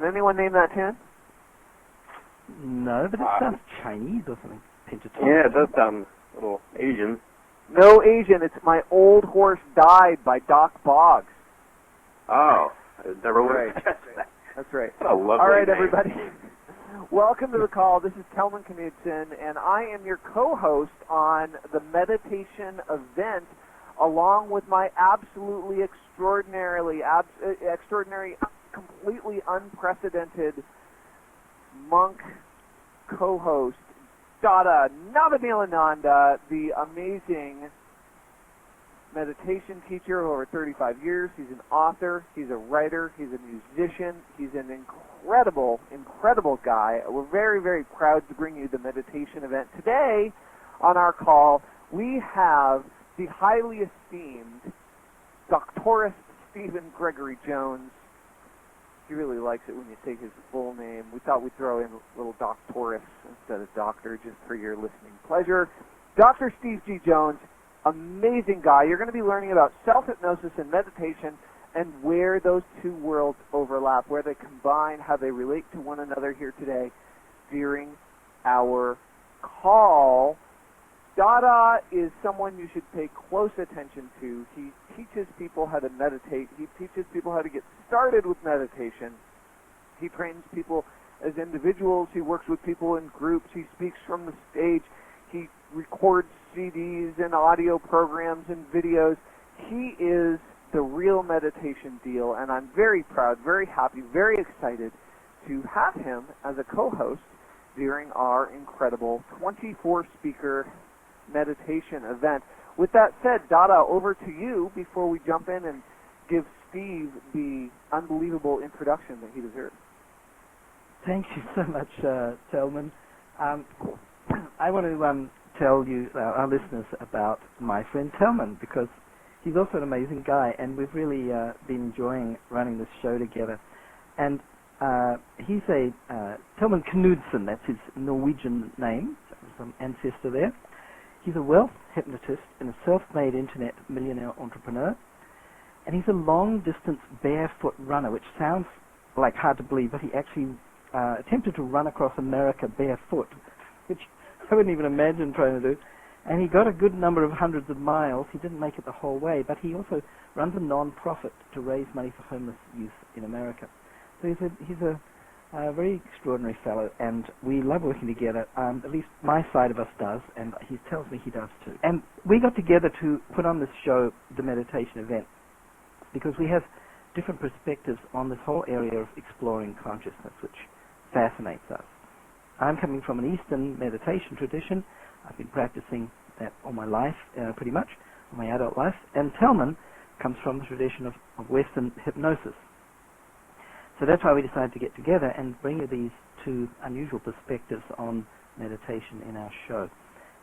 anyone name that tune? No, but it sounds Chinese or something. Pentatonic. Yeah, it does sound a little Asian. No Asian. It's My Old Horse Died by Doc Boggs. Oh, I never would Right. have guessed that. That's right. What a lovely All right, name. everybody. Welcome to the call. This is Telman Knudsen, and I am your co-host on the meditation event, along with my absolutely extraordinary, completely unprecedented monk co-host, Dada Navanilananda, the amazing meditation teacher of over 35 years. He's an author, he's a writer, he's a musician, he's an incredible guy. We're very, very proud to bring you the meditation event. Today, on our call, we have the highly esteemed Doctorus Stephen Gregory Jones. He really likes it when you say his full name. We thought we'd throw in a little Doctorus instead of doctor, just for your listening pleasure. Dr. Steve G. Jones, amazing guy. You're going to be learning about self-hypnosis and meditation and where those two worlds overlap, where they combine, how they relate to one another here today during our call. Dada is someone you should pay close attention to. He teaches people how to meditate. He teaches people how to get started with meditation. He trains people as individuals. He works with people in groups. He speaks from the stage. He records CDs and audio programs and videos. He is the real meditation deal, and I'm very proud, very happy, very excited to have him as a co-host during our incredible 24-speaker meditation event. With that said, Dada, over to you before we jump in and give Steve the unbelievable introduction that he deserves. Thank you so much, Telman. I want to tell you, our listeners, about my friend Telman, because he's also an amazing guy, and we've really been enjoying running this show together. And he's a Telman Knudsen, that's his Norwegian name, some ancestor there. He's a wealth hypnotist and a self-made internet millionaire entrepreneur, and he's a long-distance barefoot runner, which sounds like hard to believe, but he actually attempted to run across America barefoot, which I wouldn't even imagine trying to do. And he got a good number of hundreds of miles. He didn't make it the whole way, but he also runs a non-profit to raise money for homeless youth in America. So he's a very extraordinary fellow, and we love working together. At least my side of us does, and he tells me he does too. And we got together to put on this show, the meditation event, because we have different perspectives on this whole area of exploring consciousness, which fascinates us. I'm coming from an Eastern meditation tradition. I've been practicing that all my life, pretty much, all my adult life. And Telman comes from the tradition of Western hypnosis. So that's why we decided to get together and bring you these two unusual perspectives on meditation in our show,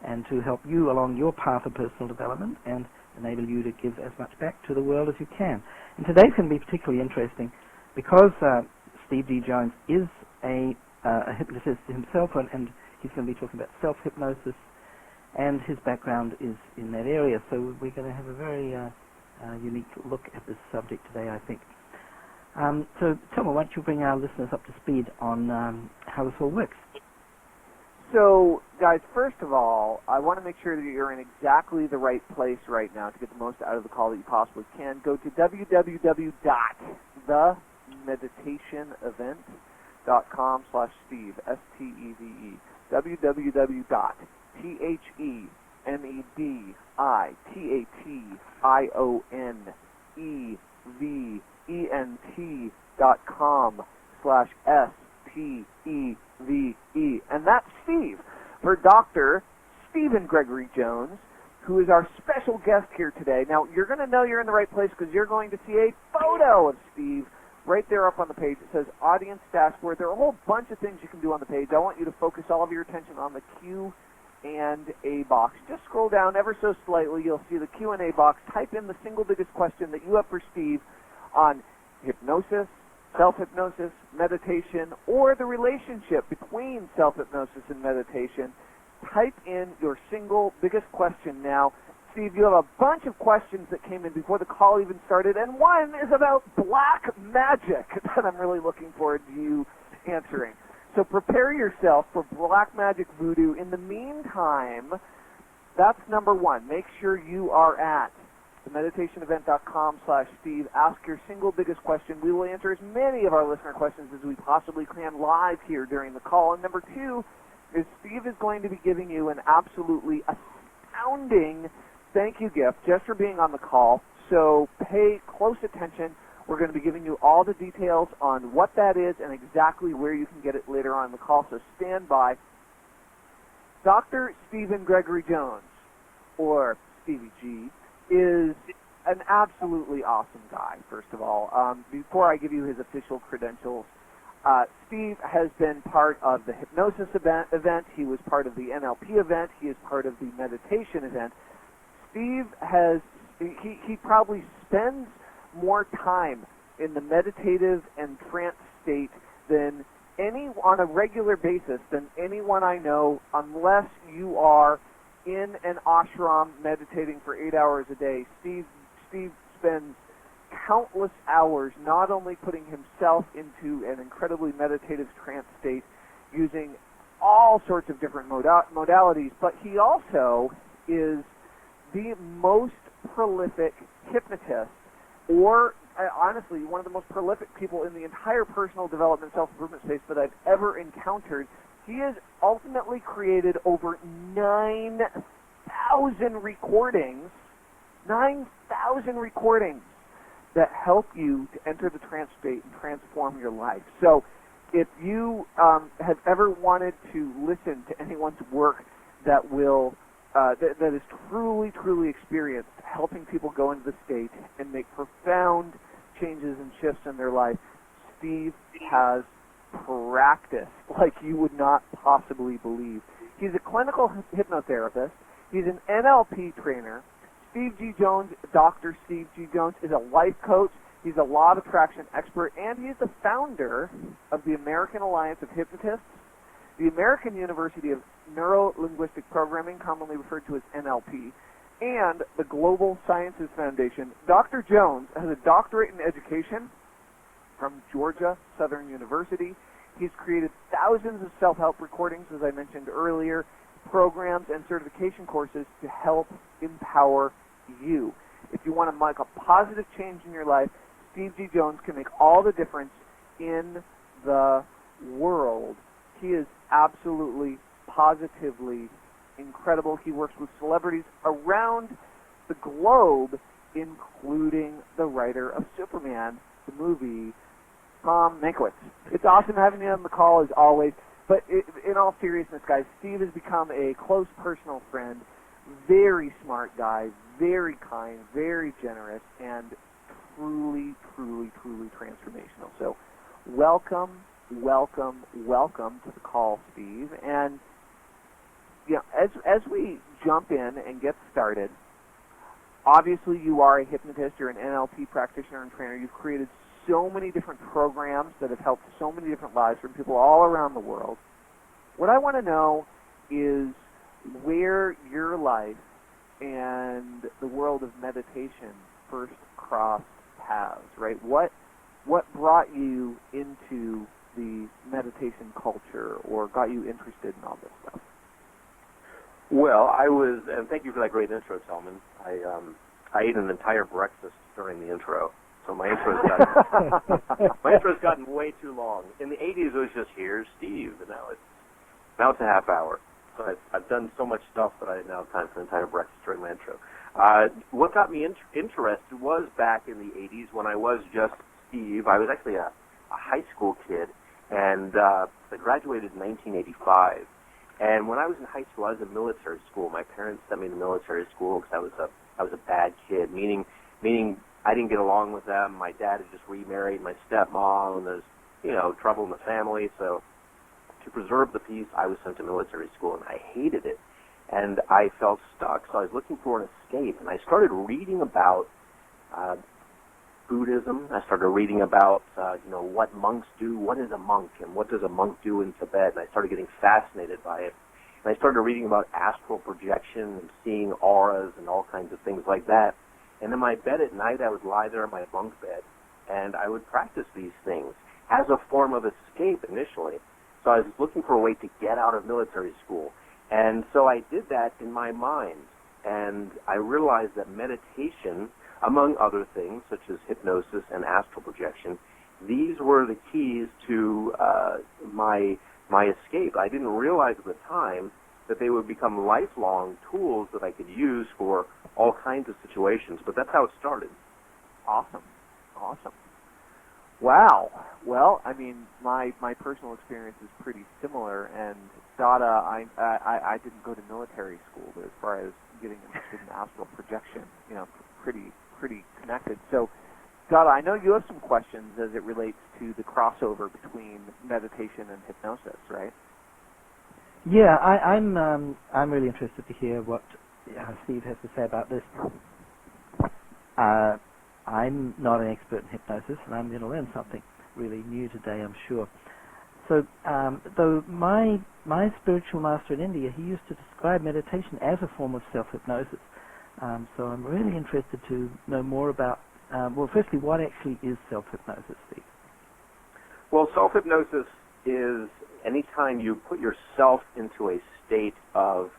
and to help you along your path of personal development and enable you to give as much back to the world as you can. And today's going to be particularly interesting because Steve D. Jones is a hypnotist himself, and he's going to be talking about self-hypnosis, and his background is in that area. So we're going to have a very unique look at this subject today, I think. So tell me, why don't you bring our listeners up to speed on how this all works? So, guys, first of all, I want to make sure that you're in exactly the right place right now to get the most out of the call that you possibly can. Go to www.themeditationevent.com/Steve, S-T-E-V-E, www.themeditationevent.com/STEVE. And that's Steve for Dr. Stephen Gregory Jones, who is our special guest here today. Now, you're going to know you're in the right place because you're going to see a photo of Steve right there up on the page. It says Audience Dashboard. There are a whole bunch of things you can do on the page. I want you to focus all of your attention on the Q&A box. Just scroll down ever so slightly. You'll see the Q&A box. Type in the single biggest question that you have for Steve on hypnosis, self-hypnosis, meditation, or the relationship between self-hypnosis and meditation. Type in your single biggest question now. Steve, you have a bunch of questions that came in before the call even started, and one is about black magic that I'm really looking forward to you answering. So prepare yourself for black magic voodoo. In the meantime, that's number one. Make sure you are at themeditationevent.com/Steve. Ask your single biggest question. We will answer as many of our listener questions as we possibly can live here during the call. And number two is Steve is going to be giving you an absolutely astounding thank you gift just for being on the call. So pay close attention. We're going to be giving you all the details on what that is and exactly where you can get it later on in the call. So stand by. Dr. Stephen Gregory Jones, or Stevie G, is an absolutely awesome guy, first of all. Before I give you his official credentials, Steve has been part of the hypnosis event. He was part of the NLP event. He is part of the meditation event. Steve he probably spends more time in the meditative and trance state on a regular basis than anyone I know, unless you are in an ashram meditating for 8 hours a day. Steve spends countless hours not only putting himself into an incredibly meditative trance state using all sorts of different modalities, but he also is the most prolific hypnotist, or honestly, one of the most prolific people in the entire personal development, self-improvement space that I've ever encountered. He has ultimately created over 9,000 recordings that help you to enter the trance state and transform your life. So if you have ever wanted to listen to anyone's work that will that is truly, truly experienced, helping people go into the state and make profound changes and shifts in their life, Steve has practiced like you would not possibly believe. He's a clinical hypnotherapist. He's an NLP trainer. Steve G. Jones, Dr. Steve G. Jones, is a life coach. He's a law of attraction expert, and he's the founder of the American Alliance of Hypnotists, the American University of Neuro-Linguistic Programming, commonly referred to as NLP, and the Global Sciences Foundation. Dr. Jones has a doctorate in education from Georgia Southern University. He's created thousands of self-help recordings, as I mentioned earlier, programs and certification courses to help empower you. If you want to make a positive change in your life, Steve G. Jones can make all the difference in the world. He is absolutely, positively incredible. He works with celebrities around the globe, including the writer of Superman, the movie, Tom Mankiewicz. It's awesome having you on the call, as always. But in all seriousness, guys, Steve has become a close personal friend, very smart guy, very kind, very generous, and truly, truly, truly transformational. So welcome to the call, Steve. And you know, as we jump in and get started, obviously you are a hypnotist, you're an NLP practitioner and trainer. You've created so many different programs that have helped so many different lives from people all around the world. What I want to know is where your life and the world of meditation first crossed paths, right? What brought you into the meditation culture or got you interested in all this stuff? Well, and thank you for that great intro, Telman. I ate an entire breakfast during the intro, so my intro's gotten way too long. In the 80s, it was just, here's Steve, and now it's a half hour. So I've done so much stuff that I now have time for an entire breakfast during my intro. What got me interested was back in the 80s when I was just Steve. I was actually a high school kid, and I graduated in 1985. And when I was in high school, I was in military school. My parents sent me to military school because I was a bad kid, meaning I didn't get along with them. My dad had just remarried my stepmom, and there's trouble in the family. So to preserve the peace, I was sent to military school, and I hated it. And I felt stuck, so I was looking for an escape. And I started reading about Buddhism. I started reading about what monks do. What is a monk, and what does a monk do in Tibet? And I started getting fascinated by it. And I started reading about astral projection and seeing auras and all kinds of things like that. And in my bed at night, I would lie there in my bunk bed, and I would practice these things as a form of escape initially. So I was looking for a way to get out of military school. And so I did that in my mind. And I realized that meditation, among other things, such as hypnosis and astral projection, these were the keys to my escape. I didn't realize at the time that they would become lifelong tools that I could use for all kinds of situations. But that's how it started. Awesome. Wow. Well, I mean, my personal experience is pretty similar. And Dada, I didn't go to military school, but as far as getting interested in astral projection, pretty connected. So, Dada, I know you have some questions as it relates to the crossover between meditation and hypnosis, right? Yeah, I'm really interested to hear what Steve has to say about this. I'm not an expert in hypnosis, and I'm going to learn something really new today, I'm sure. So, though my spiritual master in India, he used to describe meditation as a form of self-hypnosis. So I'm really interested to know more about, well, firstly, what actually is self-hypnosis, Steve? Well, self-hypnosis is anytime you put yourself into a state of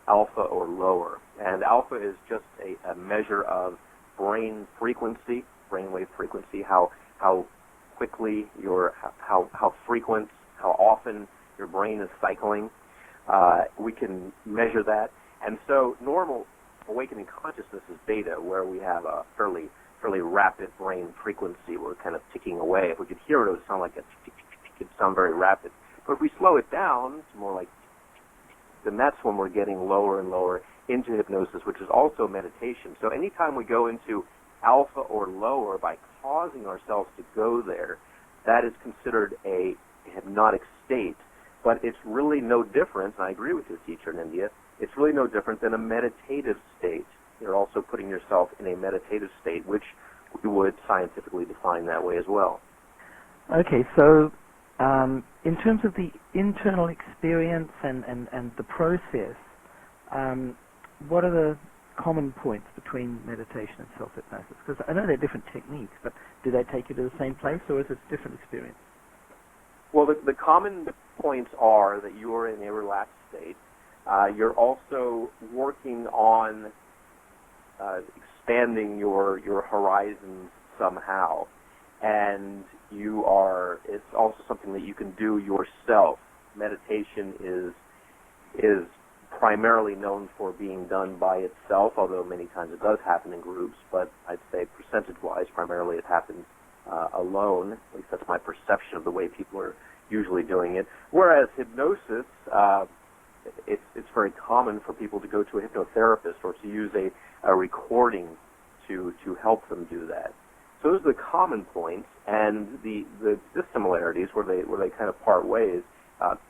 alpha or lower. And alpha is just a measure of brain frequency, brainwave frequency, how quickly how frequent, how often your brain is cycling. We can measure that. And so normal awakening consciousness is beta, where we have a fairly rapid brain frequency. We're kind of ticking away. If we could hear it, it would sound like it'd sound very rapid. But if we slow it down, it's more like, then that's when we're getting lower and lower into hypnosis, which is also meditation. So anytime we go into alpha or lower by causing ourselves to go there, that is considered a hypnotic state. But it's really no different, and I agree with your teacher in India, it's really no different than a meditative state. You're also putting yourself in a meditative state, which we would scientifically define that way as well. Okay, so in terms of the internal experience and the process, what are the common points between meditation and self-hypnosis? Because I know they're different techniques, but do they take you to the same place, or is it a different experience? Well, the common points are that you are in a relaxed state. You're also working on expanding your horizons somehow, and it's also something that you can do yourself. Meditation is primarily known for being done by itself, although many times it does happen in groups, but I'd say percentage-wise, primarily it happens alone. At least that's my perception of the way people are usually doing it. Whereas hypnosis, it's very common for people to go to a hypnotherapist or to use a recording to help them do that. So those are the common points, and the dissimilarities where they kind of part ways.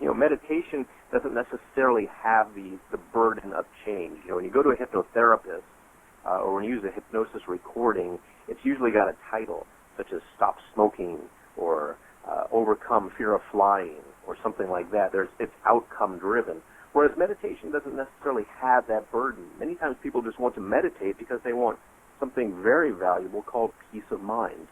Meditation doesn't necessarily have the burden of change. When you go to a hypnotherapist or when you use a hypnosis recording, it's usually got a title such as "Stop Smoking" or "Overcome Fear of Flying" or something like that. It's outcome driven. Whereas meditation doesn't necessarily have that burden. Many times people just want to meditate because they want something very valuable called peace of mind.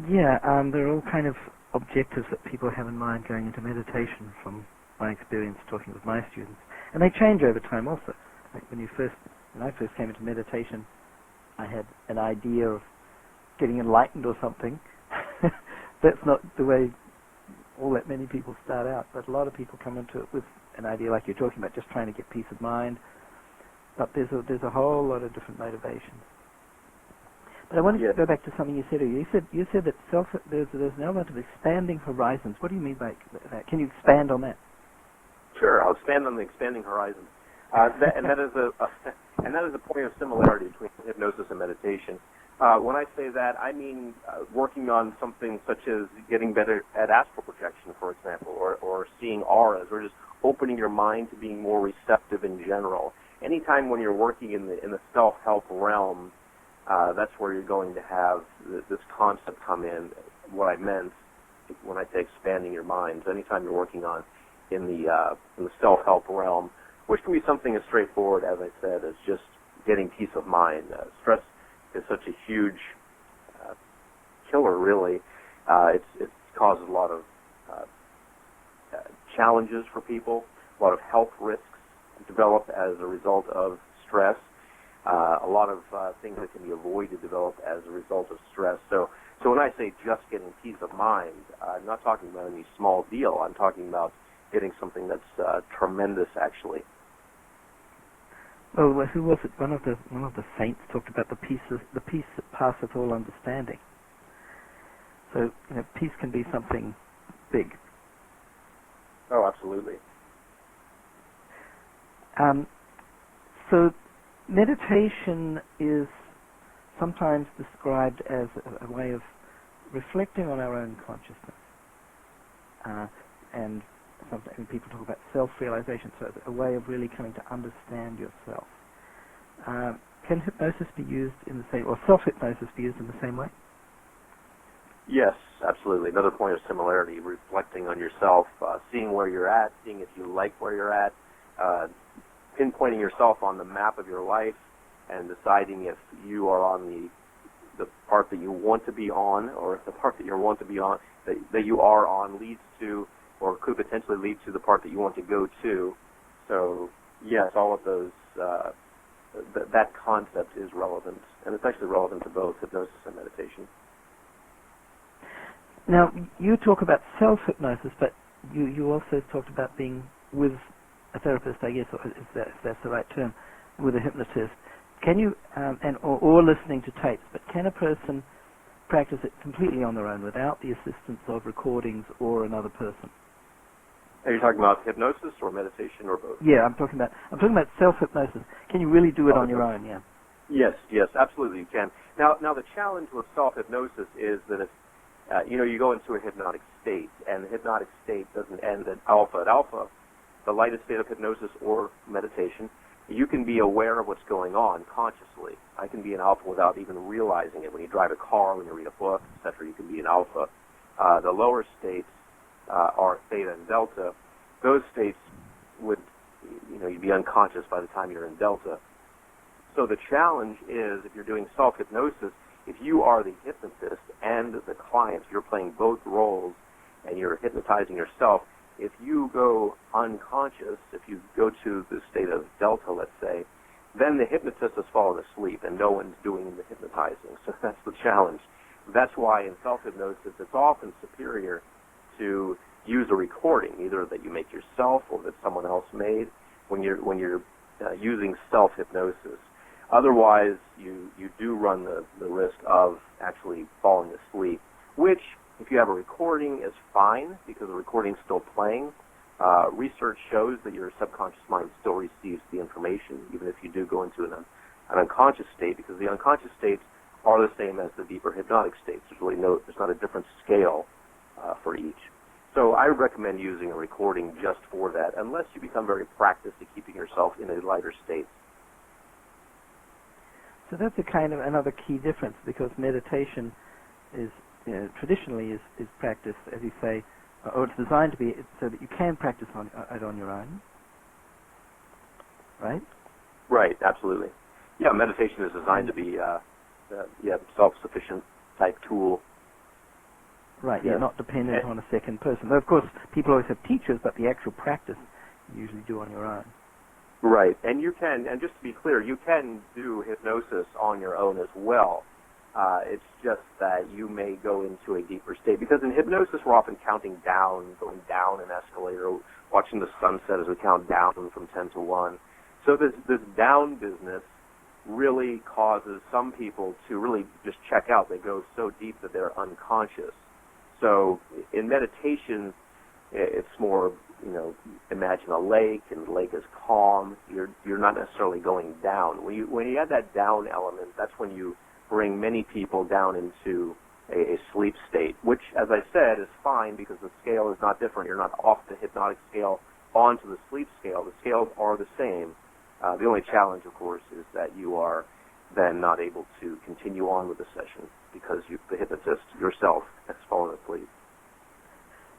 Yeah, there are all kind of objectives that people have in mind going into meditation from my experience talking with my students. And they change over time also. Like when I first came into meditation, I had an idea of getting enlightened or something. That's not the way all that many people start out, but a lot of people come into it with an idea like you're talking about, just trying to get peace of mind. But there's a whole lot of different motivations. But I wanted to go back to something you said earlier. You said that there's an element of expanding horizons. What do you mean by that? Can you expand on that? Sure, I'll expand on the expanding horizons. That is a point of similarity between hypnosis and meditation. When I say that, I mean working on something such as getting better at astral projection, for example, or seeing auras, or just opening your mind to being more receptive in general. Anytime when you're working in the self-help realm, that's where you're going to have this concept come in. What I meant when I say expanding your mind, anytime you're working on in the self-help realm, which can be something as straightforward, as I said, as just getting peace of mind. Stress is such a huge killer, really. It causes a lot of challenges for people, a lot of health risks develop as a result of stress, a lot of things that can be avoided develop as a result of stress. So when I say just getting peace of mind, I'm not talking about any small deal. I'm talking about getting something that's tremendous, actually. Well, who was it? One of the saints talked about the peace that passeth all understanding. So peace can be something big. Oh, absolutely. So meditation is sometimes described as a way of reflecting on our own consciousness, and sometimes people talk about self-realization, so it's a way of really coming to understand yourself. Can hypnosis be used in the same, or self-hypnosis be used in the same way? Yes, absolutely. Another point of similarity, reflecting on yourself, seeing where you're at, seeing if you like where you're at, pinpointing yourself on the map of your life, and deciding if you are on the part that you want to be on, or if the part that you want to be on, that you are on, leads to, or could potentially lead to the part that you want to go to. So, yes, all of those, that concept is relevant, and it's actually relevant to both hypnosis and meditation. Now, you talk about self-hypnosis, but you also talked about being with a therapist, I guess, or if that's the right term, with a hypnotist. Can you, or listening to tapes, but can a person practice it completely on their own without the assistance of recordings or another person? Are you talking about hypnosis or meditation or both? Yeah, I'm talking about self-hypnosis. Can you really do it on your own? Yeah. Yes, absolutely you can. Now the challenge with self-hypnosis is that if you go into a hypnotic state, and the hypnotic state doesn't end at alpha. At alpha, the lightest state of hypnosis or meditation, you can be aware of what's going on consciously. I can be in alpha without even realizing it. When you drive a car, when you read a book, etc., you can be in alpha. The lower states are theta and delta. Those states would, you'd be unconscious by the time you're in delta. So the challenge is, if you're doing self-hypnosis, if you are the hypnotist and the client, you're playing both roles, and you're hypnotizing yourself, if you go unconscious, if you go to the state of delta, let's say, then the hypnotist has fallen asleep and no one's doing the hypnotizing. So that's the challenge. That's why in self-hypnosis it's often superior to use a recording, either that you make yourself or that someone else made, when you're using self-hypnosis. Otherwise, you do run the risk of actually falling asleep, which, if you have a recording, is fine, because the recording's still playing. Research shows that your subconscious mind still receives the information, even if you do go into an unconscious state, because the unconscious states are the same as the deeper hypnotic states. There's not a different scale for each. So I would recommend using a recording just for that, unless you become very practiced at keeping yourself in a lighter state. So that's a kind of another key difference, because meditation is traditionally is practiced, as you say, or it's designed to be so that you can practice it on your own, right? Right, absolutely. Yeah, meditation is designed to be self-sufficient type tool. Right, yes. You're not dependent on a second person. Though, of course, people always have teachers, but the actual practice you usually do on your own. Right, and you can, and just to be clear, you can do hypnosis on your own as well. It's just that you may go into a deeper state, because in hypnosis we're often counting down, going down an escalator, watching the sunset as we count down from 10 to 1. So this down business really causes some people to really just check out. They go so deep that they're unconscious. So in meditation, it's more, imagine a lake, and the lake is calm. You're not necessarily going down. When you add that down element, that's when you bring many people down into a sleep state, which, as I said, is fine, because the scale is not different. You're not off the hypnotic scale onto the sleep scale. The scales are the same. The only challenge, of course, is that you are then not able to continue on with the session, because the hypnotist yourself has fallen asleep.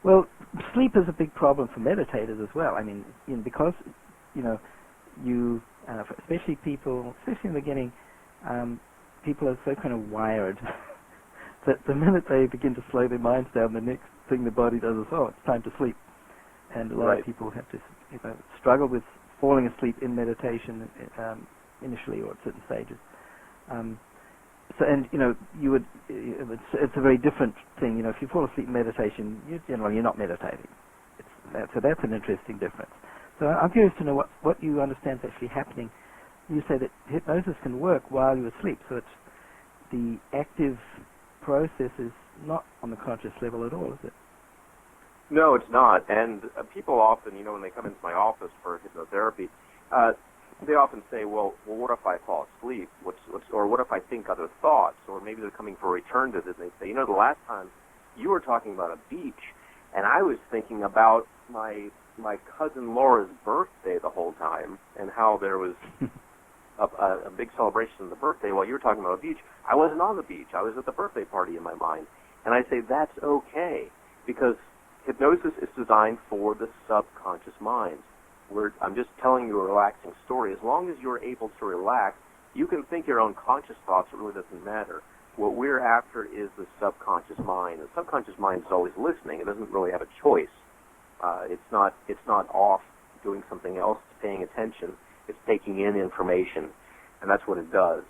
Well, sleep is a big problem for meditators as well. I mean, because you, especially in the beginning, people are so kind of wired that the minute they begin to slow their minds down, the next thing the body does is, it's time to sleep. And a lot of people have to struggle with falling asleep in meditation initially or at certain stages. It's a very different thing. If you fall asleep in meditation, you're not meditating. So that's an interesting difference. So I'm curious to know what you understand is actually happening. You say that hypnosis can work while you're asleep, so it's the active process is not on the conscious level at all, is it? No, it's not. And people often, when they come into my office for hypnotherapy, they often say, well, what if I fall asleep? Or what if I think other thoughts? Or maybe they're coming for a return visit, and they say, the last time you were talking about a beach, and I was thinking about my cousin Laura's birthday the whole time, and how there was a big celebration of the birthday while you were talking about a beach. I wasn't on the beach. I was at the birthday party in my mind. And I say, that's okay, because hypnosis is designed for the subconscious mind. I'm just telling you a relaxing story. As long as you're able to relax, you can think your own conscious thoughts. It really doesn't matter. What we're after is the subconscious mind. The subconscious mind is always listening. It doesn't really have a choice. It's not off doing something else. It's paying attention. It's taking in information, and that's what it does.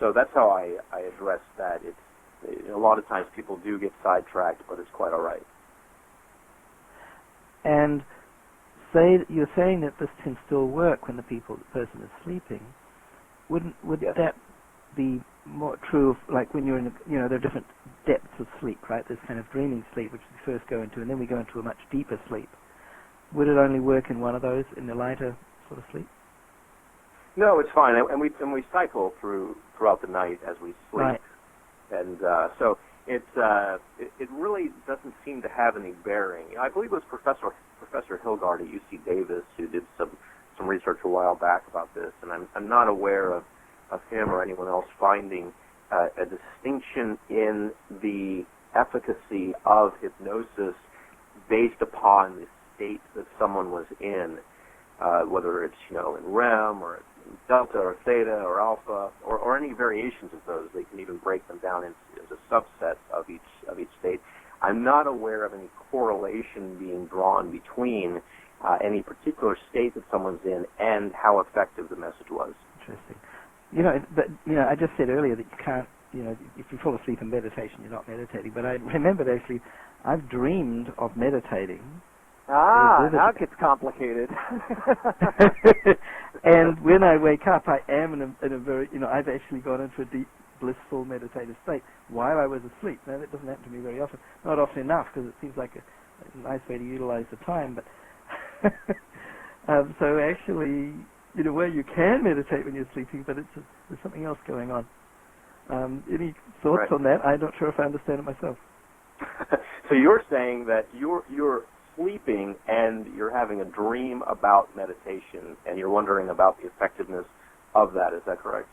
So that's how I address that. A lot of times people do get sidetracked, but it's quite all right. And you're saying that this can still work when the person is sleeping. Would that be more true of, like, when you're in there are different depths of sleep, right? There's kind of dreaming sleep, which we first go into, and then we go into a much deeper sleep. Would it only work in one of those, in the lighter sort of sleep? No, it's fine, and we cycle throughout the night as we sleep, right. And so it really doesn't seem to have any bearing. I believe it was Professor Hilgard at UC Davis who did some research a while back about this, and I'm not aware of him or anyone else finding a distinction in the efficacy of hypnosis based upon the state that someone was in, whether it's in REM or delta or theta or alpha or any variations of those. They can even break them down into subsets of each state. I'm not aware of any correlation being drawn between any particular state that someone's in and how effective the message was. Interesting. I just said earlier that you can't, if you fall asleep in meditation, you're not meditating. But I remembered, actually, I've dreamed of meditating. Now it gets complicated. And when I wake up, I am in a very, I've actually gone into a deep, blissful meditative state while I was asleep. Now, that doesn't happen to me very often. Not often enough, because it seems like a nice way to utilize the time. But so actually, in a way, you can meditate when you're sleeping, but there's something else going on. Any thoughts on that? I'm not sure if I understand it myself. So you're saying that you're sleeping and you're having a dream about meditation, and you're wondering about the effectiveness of that. Is that correct?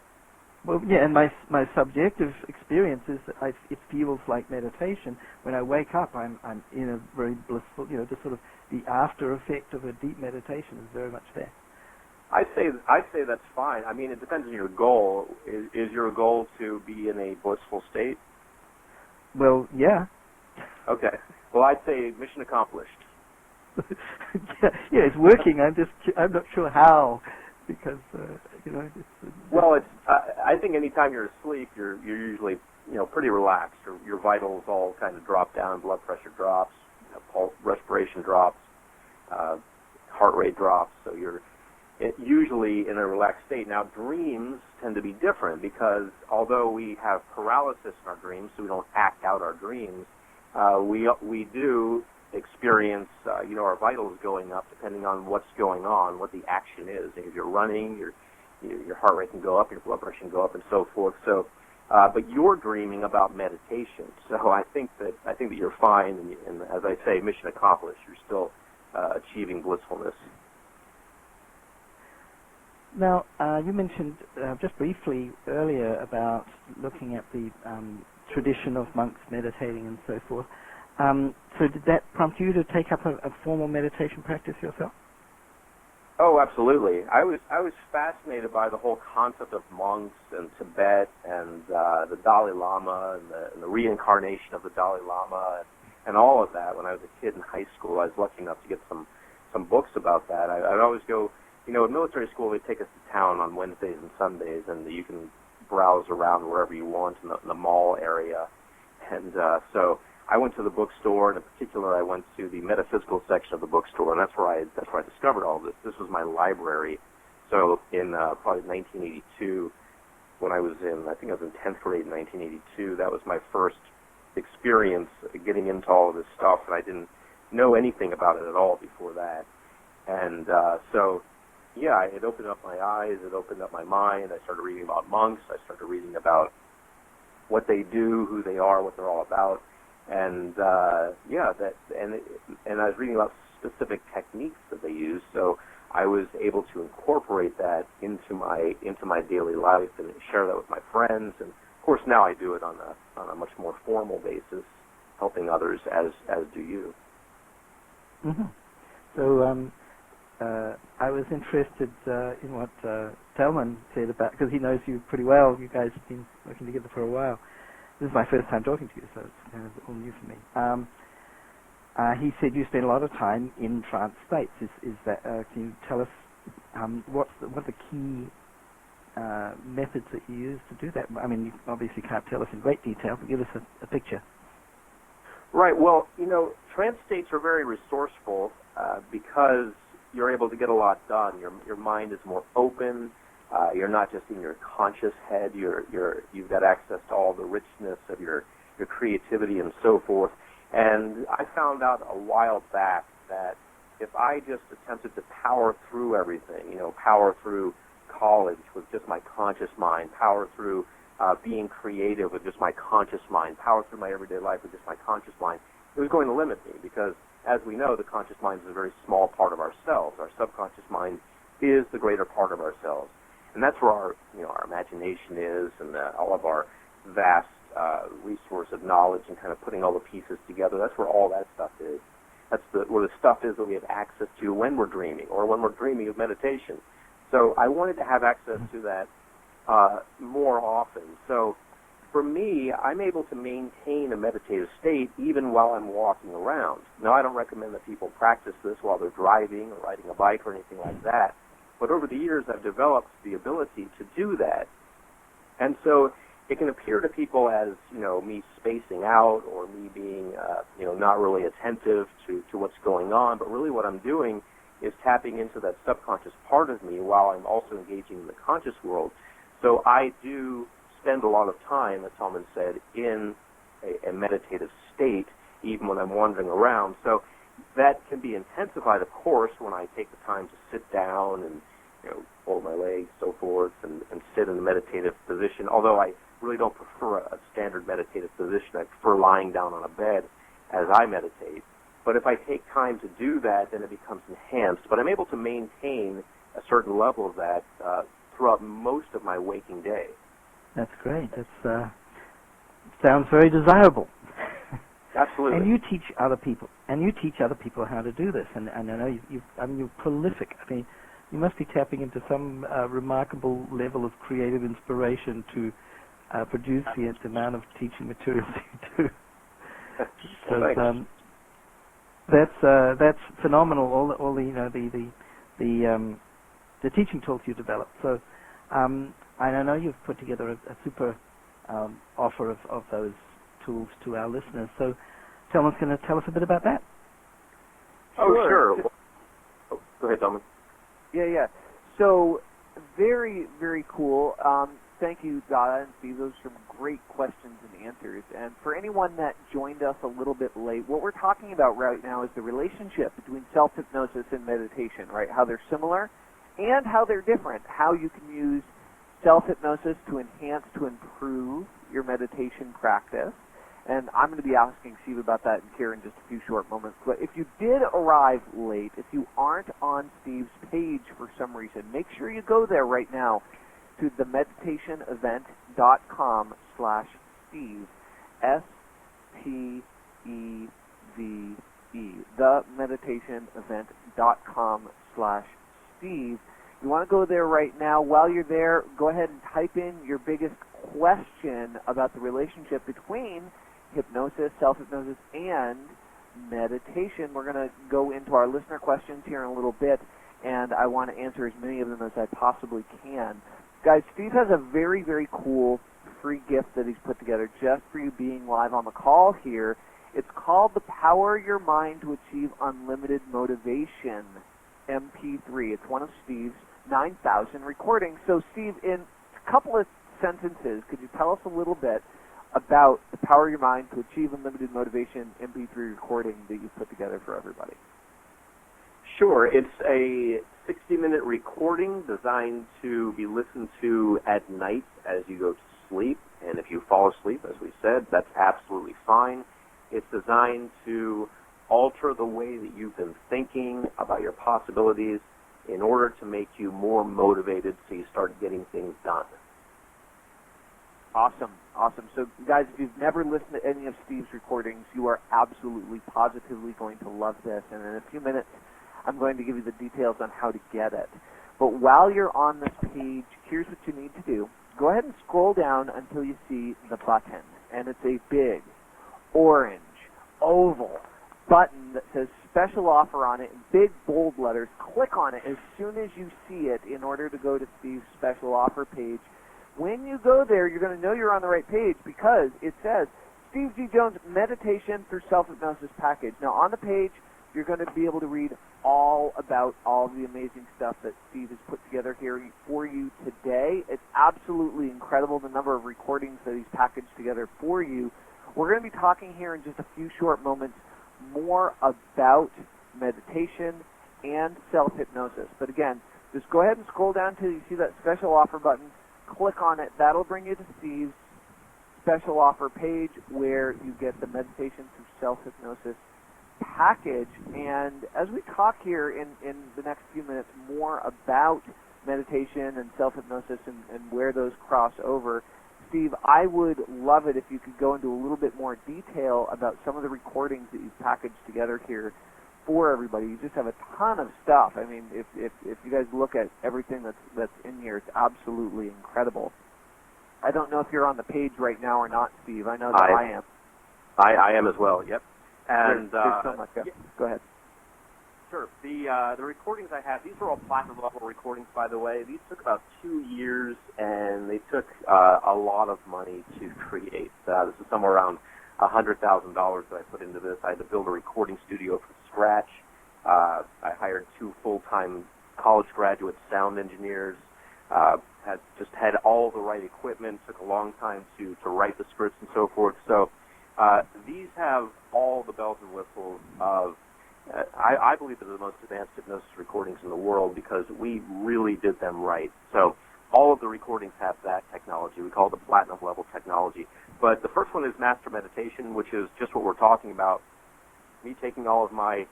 Well, yeah, and my subjective experience is that it feels like meditation. When I wake up, I'm in a very blissful, just sort of the after effect of a deep meditation is very much there. I say that's fine. I mean, it depends on your goal. Is your goal to be in a blissful state? Well, yeah. Okay. Well, I'd say mission accomplished. Yeah, it's working. I'm not sure how, because I think anytime you're asleep, you're usually pretty relaxed. Your vitals all kind of drop down, blood pressure drops, respiration drops, heart rate drops. So you're usually in a relaxed state. Now, dreams tend to be different because although we have paralysis in our dreams, so we don't act out our dreams, we do experience, our vitals going up depending on what's going on, what the action is. If you're running, your heart rate can go up, your blood pressure can go up, and so forth. So, but you're dreaming about meditation. So I think that you're fine, and as I say, mission accomplished. You're still achieving blissfulness. Now, you mentioned just briefly earlier about looking at the tradition of monks meditating and so forth. So did that prompt you to take up a formal meditation practice yourself? Oh, absolutely. I was fascinated by the whole concept of monks and Tibet and the Dalai Lama and the reincarnation of the Dalai Lama and all of that. When I was a kid in high school, I was lucky enough to get some books about that. I'd always go, in military school, they take us to town on Wednesdays and Sundays, and you can browse around wherever you want in the mall area. And so I went to the bookstore, and in particular, I went to the metaphysical section of the bookstore, and that's where I discovered all this. This was my library. So in probably 1982, when I think I was in 10th grade in 1982, that was my first experience getting into all of this stuff, and I didn't know anything about it at all before that. And so, yeah, it opened up my eyes, it opened up my mind. I started reading about monks. I started reading about what they do, who they are, what they're all about. And and I was reading about specific techniques that they use, so I was able to incorporate that into my daily life and share that with my friends. And of course, now I do it on a much more formal basis, helping others as do you. Mm-hmm. So I was interested in what Telman said about, because he knows you pretty well. You guys have been working together for a while. This is my first time talking to you, so it's kind of all new for me. He said you spend a lot of time in trance states. Is that? Can you tell us what the key methods that you use to do that? I mean, you obviously can't tell us in great detail, but give us a picture. Right. Well, trance states are very resourceful because you're able to get a lot done. Your mind is more open. You're not just in your conscious head. You've got access to all the richness of your creativity and so forth. And I found out a while back that if I just attempted to power through everything, power through college with just my conscious mind, power through being creative with just my conscious mind, power through my everyday life with just my conscious mind, it was going to limit me because, as we know, the conscious mind is a very small part of ourselves. Our subconscious mind is the greater part of ourselves. And that's where our imagination is, and all of our vast resource of knowledge and kind of putting all the pieces together. That's where all that stuff is. That's where the stuff is that we have access to when we're dreaming or when we're dreaming of meditation. So I wanted to have access to that more often. So for me, I'm able to maintain a meditative state even while I'm walking around. Now, I don't recommend that people practice this while they're driving or riding a bike or anything like that. But over the years, I've developed the ability to do that. And so it can appear to people as, me spacing out or me being, not really attentive to what's going on. But really what I'm doing is tapping into that subconscious part of me while I'm also engaging in the conscious world. So I do spend a lot of time, as Salman said, in a meditative state, even when I'm wandering around. So that can be intensified, of course, when I take the time to sit down and fold my legs, so forth, and sit in a meditative position. Although I really don't prefer a standard meditative position. I prefer lying down on a bed as I meditate. But if I take time to do that, then it becomes enhanced. But I'm able to maintain a certain level of that throughout most of my waking day. That's great. That sounds very desirable. Absolutely. And you teach other people. How to do this. And I know you're prolific. I mean, you must be tapping into some remarkable level of creative inspiration to produce the amount of teaching materials you do. That's phenomenal. All the teaching tools you developed. So I know you've put together a super offer of those tools to our listeners. So Telman's going to tell us a bit about that. Oh, sure. Go ahead, Telman. Yeah. So, very, very cool. Thank you, Dada and Steve. Those are some great questions and answers. And for anyone that joined us a little bit late, what we're talking about right now is the relationship between self-hypnosis and meditation, right? How they're similar and how they're different. How you can use self-hypnosis to enhance, to improve your meditation practice. And I'm going to be asking Steve about that here in just a few short moments. But if you did arrive late, if you aren't on Steve's page for some reason, make sure you go there right now to themeditationevent.com/Steve, STEVE. themeditationevent.com/Steve. You want to go there right now. While you're there, go ahead and type in your biggest question about the relationship between hypnosis, self-hypnosis, and meditation. We're going to go into our listener questions here in a little bit, and I want to answer as many of them as I possibly can. Guys, Steve has a very, very cool free gift that he's put together just for you being live on the call here. It's called The Power Your Mind to Achieve Unlimited Motivation MP3. It's one of Steve's 9,000 recordings. So, Steve, in a couple of sentences, could you tell us a little bit about The Power Your Mind to Achieve Unlimited Motivation MP3 recording that you've put together for everybody? Sure. It's a 60-minute recording designed to be listened to at night as you go to sleep. And if you fall asleep, as we said, that's absolutely fine. It's designed to alter the way that you've been thinking about your possibilities in order to make you more motivated so you start getting things done. Awesome, awesome. So, guys, if you've never listened to any of Steve's recordings, you are absolutely, positively going to love this. And in a few minutes, I'm going to give you the details on how to get it. But while you're on this page, here's what you need to do. Go ahead and scroll down until you see the button. And it's a big, orange, oval button that says special offer on it in big, bold letters. Click on it as soon as you see it in order to go to Steve's special offer page. When you go there, you're going to know you're on the right page because it says Steve G. Jones Meditation through Self-Hypnosis Package. Now, on the page, you're going to be able to read all about all the amazing stuff that Steve has put together here for you today. It's absolutely incredible, the number of recordings that he's packaged together for you. We're going to be talking here in just a few short moments more about meditation and self-hypnosis. But again, just go ahead and scroll down till you see that special offer button. Click on it. That'll bring you to Steve's special offer page where you get the meditation through self-hypnosis package. And as we talk here in the next few minutes more about meditation and self-hypnosis and where those cross over, Steve, I would love it if you could go into a little bit more detail about some of the recordings that you've packaged together here for everybody. You just have a ton of stuff. I mean, if you guys look at everything that's in here, it's absolutely incredible. I don't know if you're on the page right now or not, Steve. I know that I am. I am as well, yep. And there's so much. Yeah. Go ahead. Sure. The recordings I have, these are all platinum level recordings, by the way. These took about 2 years, and they took a lot of money to create. This is somewhere around $100,000 that I put into this. I had to build a recording studio from scratch. I hired 2 full-time college graduate sound engineers. Had all the right equipment. Took a long time to write the scripts and so forth. So these have all the bells and whistles of. I believe they're the most advanced hypnosis recordings in the world because we really did them right. So all of the recordings have that technology. We call it the platinum level technology. But the first one is Master Meditation, which is just what we're talking about. Me taking all of my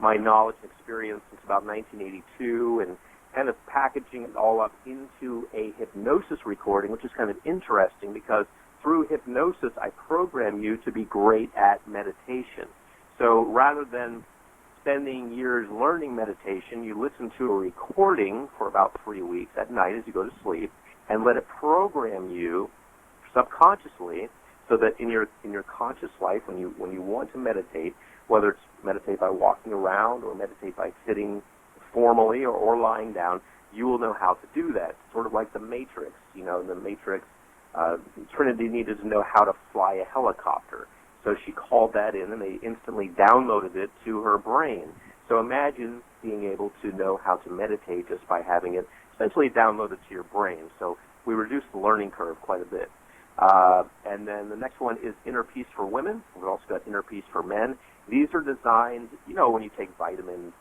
knowledge and experience since about 1982 and kind of packaging it all up into a hypnosis recording, which is kind of interesting because through hypnosis I program you to be great at meditation. So rather than spending years learning meditation, you listen to a recording for about 3 weeks at night as you go to sleep and let it program you subconsciously so that in your conscious life when you want to meditate, whether it's meditate by walking around or meditate by sitting formally or lying down, you will know how to do that. Sort of like the Matrix. You know, in the Matrix, Trinity needed to know how to fly a helicopter. So she called that in, and they instantly downloaded it to her brain. So imagine being able to know how to meditate just by having it essentially downloaded to your brain. So we reduced the learning curve quite a bit. And then the next one is Inner Peace for Women. We've also got Inner Peace for Men. These are designed, you know, when you take vitamins,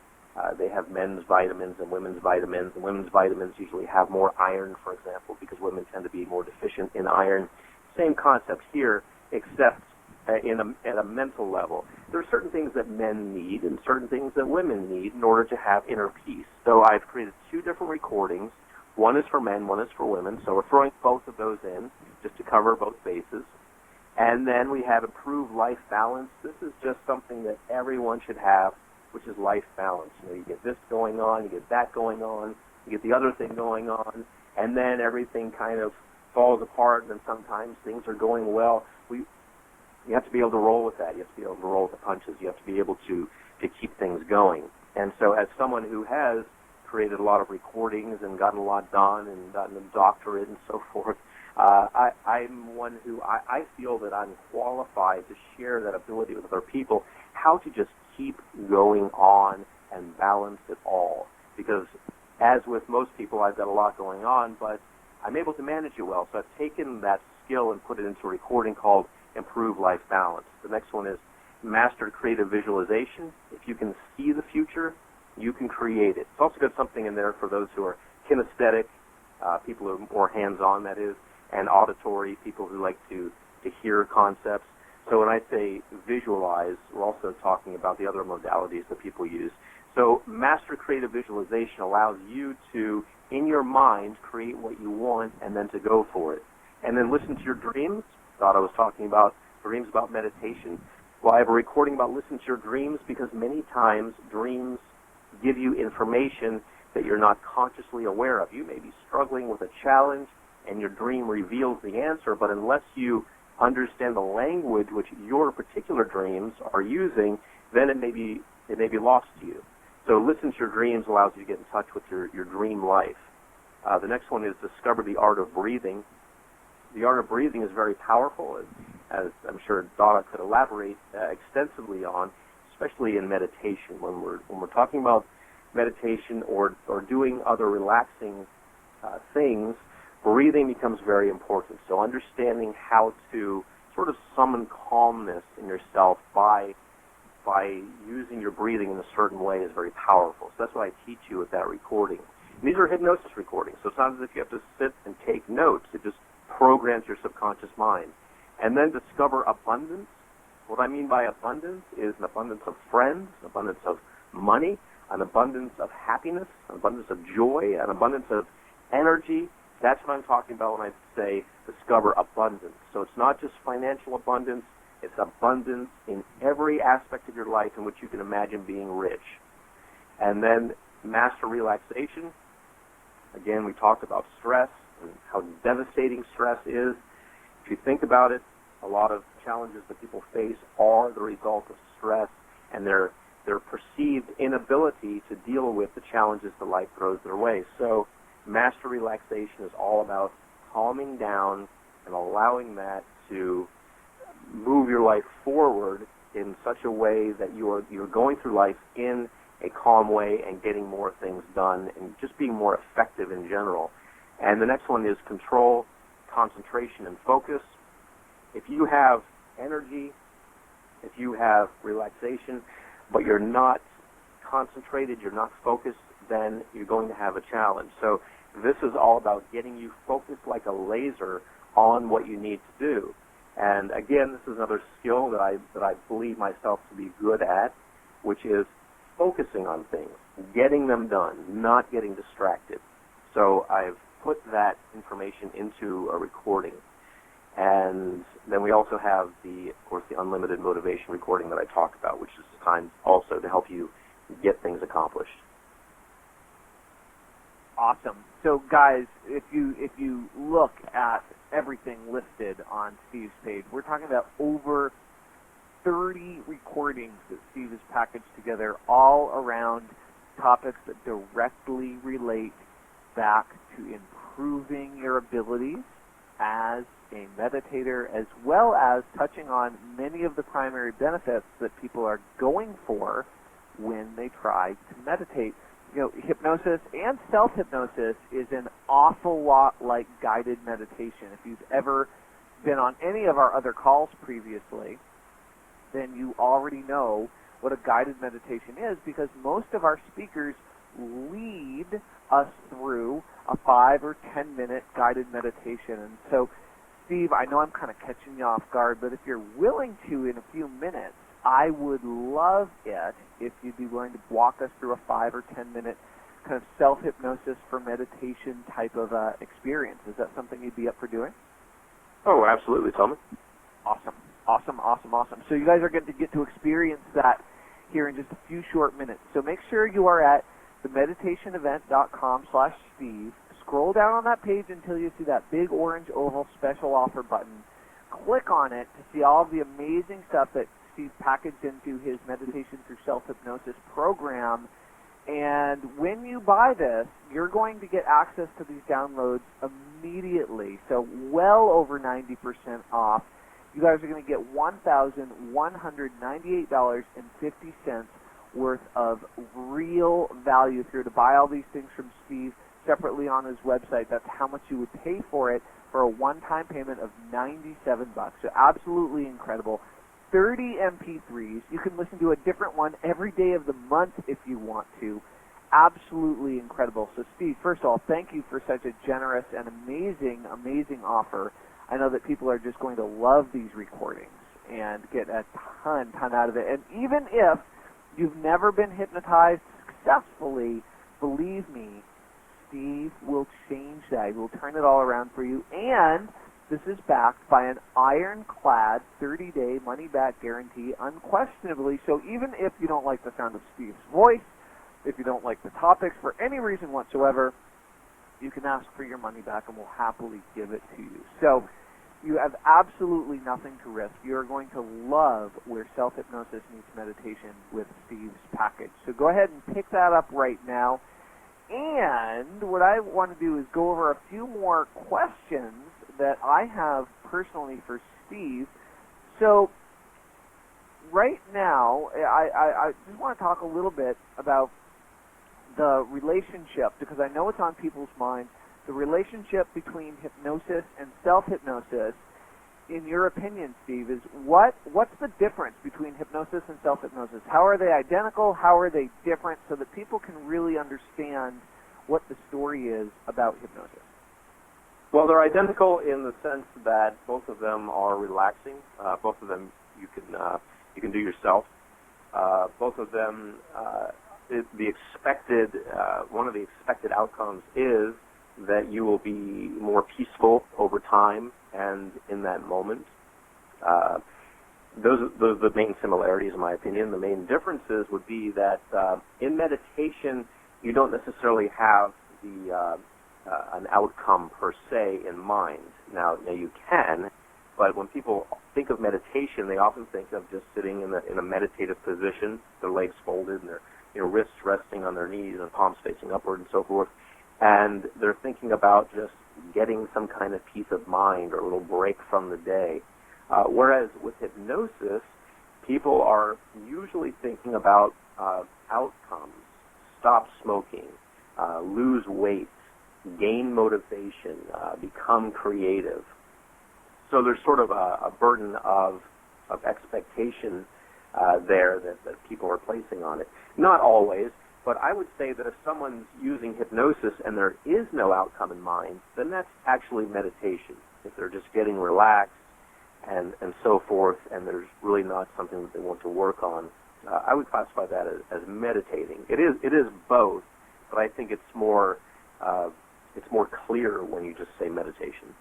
they have men's vitamins and women's vitamins. And women's vitamins usually have more iron, for example, because women tend to be more deficient in iron. Same concept here, except at a mental level. There are certain things that men need and certain things that women need in order to have inner peace. So I've created 2 different recordings. One is for men, one is for women. So we're throwing both of those in just to cover both bases. And then we have improved life balance. This is just something that everyone should have, which is life balance. You get this going on, you get that going on, you get the other thing going on, and then everything kind of falls apart, and then sometimes things are going well. You have to be able to roll with that. You have to be able to roll with the punches. You have to be able to keep things going. And so as someone who has created a lot of recordings and gotten a lot done and gotten a doctorate and so forth, I'm one who I feel that I'm qualified to share that ability with other people, how to just keep going on and balance it all. Because as with most people, I've got a lot going on, but I'm able to manage it well. So I've taken that skill and put it into a recording called Improve Life Balance. The next one is Master Creative Visualization. If you can see the future, you can create it. It's also got something in there for those who are kinesthetic, people who are more hands-on, that is, and auditory, people who like to hear concepts. So when I say visualize, we're also talking about the other modalities that people use. So Master Creative Visualization allows you to, in your mind, create what you want and then to go for it. And then listen to your dreams. Thought I was talking about dreams, about meditation. Well, I have a recording about listen to your dreams because many times dreams give you information that you're not consciously aware of. You may be struggling with a challenge and your dream reveals the answer, but unless you understand the language which your particular dreams are using, then it may be lost to you. So listen to your dreams allows you to get in touch with your dream life. The next one is Discover the Art of Breathing. The art of breathing is very powerful, as I'm sure Donna could elaborate extensively on, especially in meditation. When we're talking about meditation or doing other relaxing things, breathing becomes very important. So understanding how to sort of summon calmness in yourself by using your breathing in a certain way is very powerful. So that's what I teach you with that recording. And these are hypnosis recordings, so it's not as if you have to sit and take notes. It just programs your subconscious mind. And then discover abundance. What I mean by abundance is an abundance of friends, an abundance of money, an abundance of happiness, an abundance of joy, an abundance of energy. That's what I'm talking about when I say discover abundance. So it's not just financial abundance, it's abundance in every aspect of your life in which you can imagine being rich. And then master relaxation. Again, we talked about stress and how devastating stress is. If you think about it, a lot of challenges that people face are the result of stress and their perceived inability to deal with the challenges that life throws their way. So master relaxation is all about calming down and allowing that to move your life forward in such a way that you're going through life in a calm way and getting more things done and just being more effective in general. And the next one is control, concentration, and focus. If you have energy, if you have relaxation, but you're not concentrated, you're not focused, then you're going to have a challenge. So this is all about getting you focused like a laser on what you need to do. And again, this is another skill that I believe myself to be good at, which is focusing on things, getting them done, not getting distracted. So I've put that information into a recording. And then we also have of course, the unlimited motivation recording that I talked about, which is designed also to help you get things accomplished. Awesome. So guys, if you look at everything listed on Steve's page, we're talking about over 30 recordings that Steve has packaged together all around topics that directly relate back to improving your abilities as a meditator, as well as touching on many of the primary benefits that people are going for when they try to meditate. You know, hypnosis and self-hypnosis is an awful lot like guided meditation. If you've ever been on any of our other calls previously, then you already know what a guided meditation is, because most of our speakers lead us through a 5 or 10 minute guided meditation. And so, Steve, I know I'm kind of catching you off guard, but if you're willing to in a few minutes, I would love it if you'd be willing to walk us through a 5 or 10 minute kind of self-hypnosis for meditation type of experience. Is that something you'd be up for doing? Oh, absolutely, Tommy. Awesome. Awesome, awesome, awesome. So you guys are going to get to experience that here in just a few short minutes. So make sure you are at themeditationevent.com/Steve. Scroll down on that page until you see that big orange oval special offer button. Click on it to see all of the amazing stuff that Steve packaged into his Meditation Through Self-Hypnosis program. And when you buy this, you're going to get access to these downloads immediately. So well over 90% off. You guys are going to get $1,198.50 worth of real value if you're to buy all these things from Steve separately on his website. That's how much you would pay for it for a one-time payment of $97. So absolutely incredible. 30 MP3s. You can listen to a different one every day of the month if you want to. Absolutely incredible. So Steve, first of all, thank you for such a generous and amazing, amazing offer. I know that people are just going to love these recordings and get a ton out of it. And even if you've never been hypnotized successfully, believe me, Steve will change that. He will turn it all around for you. And this is backed by an ironclad 30-day money-back guarantee, unquestionably. So even if you don't like the sound of Steve's voice, if you don't like the topics for any reason whatsoever, you can ask for your money back and we'll happily give it to you. So you have absolutely nothing to risk. You're going to love where self-hypnosis meets meditation with Steve's package. So go ahead and pick that up right now. And what I want to do is go over a few more questions that I have personally for Steve. So right now, I just want to talk a little bit about the relationship, because I know it's on people's minds, the relationship between hypnosis and self-hypnosis. In your opinion, Steve, is what's the difference between hypnosis and self-hypnosis? How are they identical? How are they different, so that people can really understand what the story is about hypnosis? Well, they're identical in the sense that both of them are relaxing. Both of them you can do yourself. Both of them, one of the expected outcomes is that you will be more peaceful over time and in that moment. Those are the main similarities, in my opinion. The main differences would be that in meditation, you don't necessarily have an outcome per se in mind. Now you can, but when people think of meditation, they often think of just sitting in a meditative position, their legs folded and their wrists resting on their knees and palms facing upward and so forth. And they're thinking about just getting some kind of peace of mind or a little break from the day. Whereas with hypnosis, people are usually thinking about outcomes: stop smoking, lose weight, gain motivation, become creative. So there's sort of a burden of expectation there that people are placing on it. Not always, but I would say that if someone's using hypnosis and there is no outcome in mind, then that's actually meditation. If they're just getting relaxed and so forth, and there's really not something that they want to work on, I would classify that as meditating. It is both, but I think it's more clear when you just say meditation.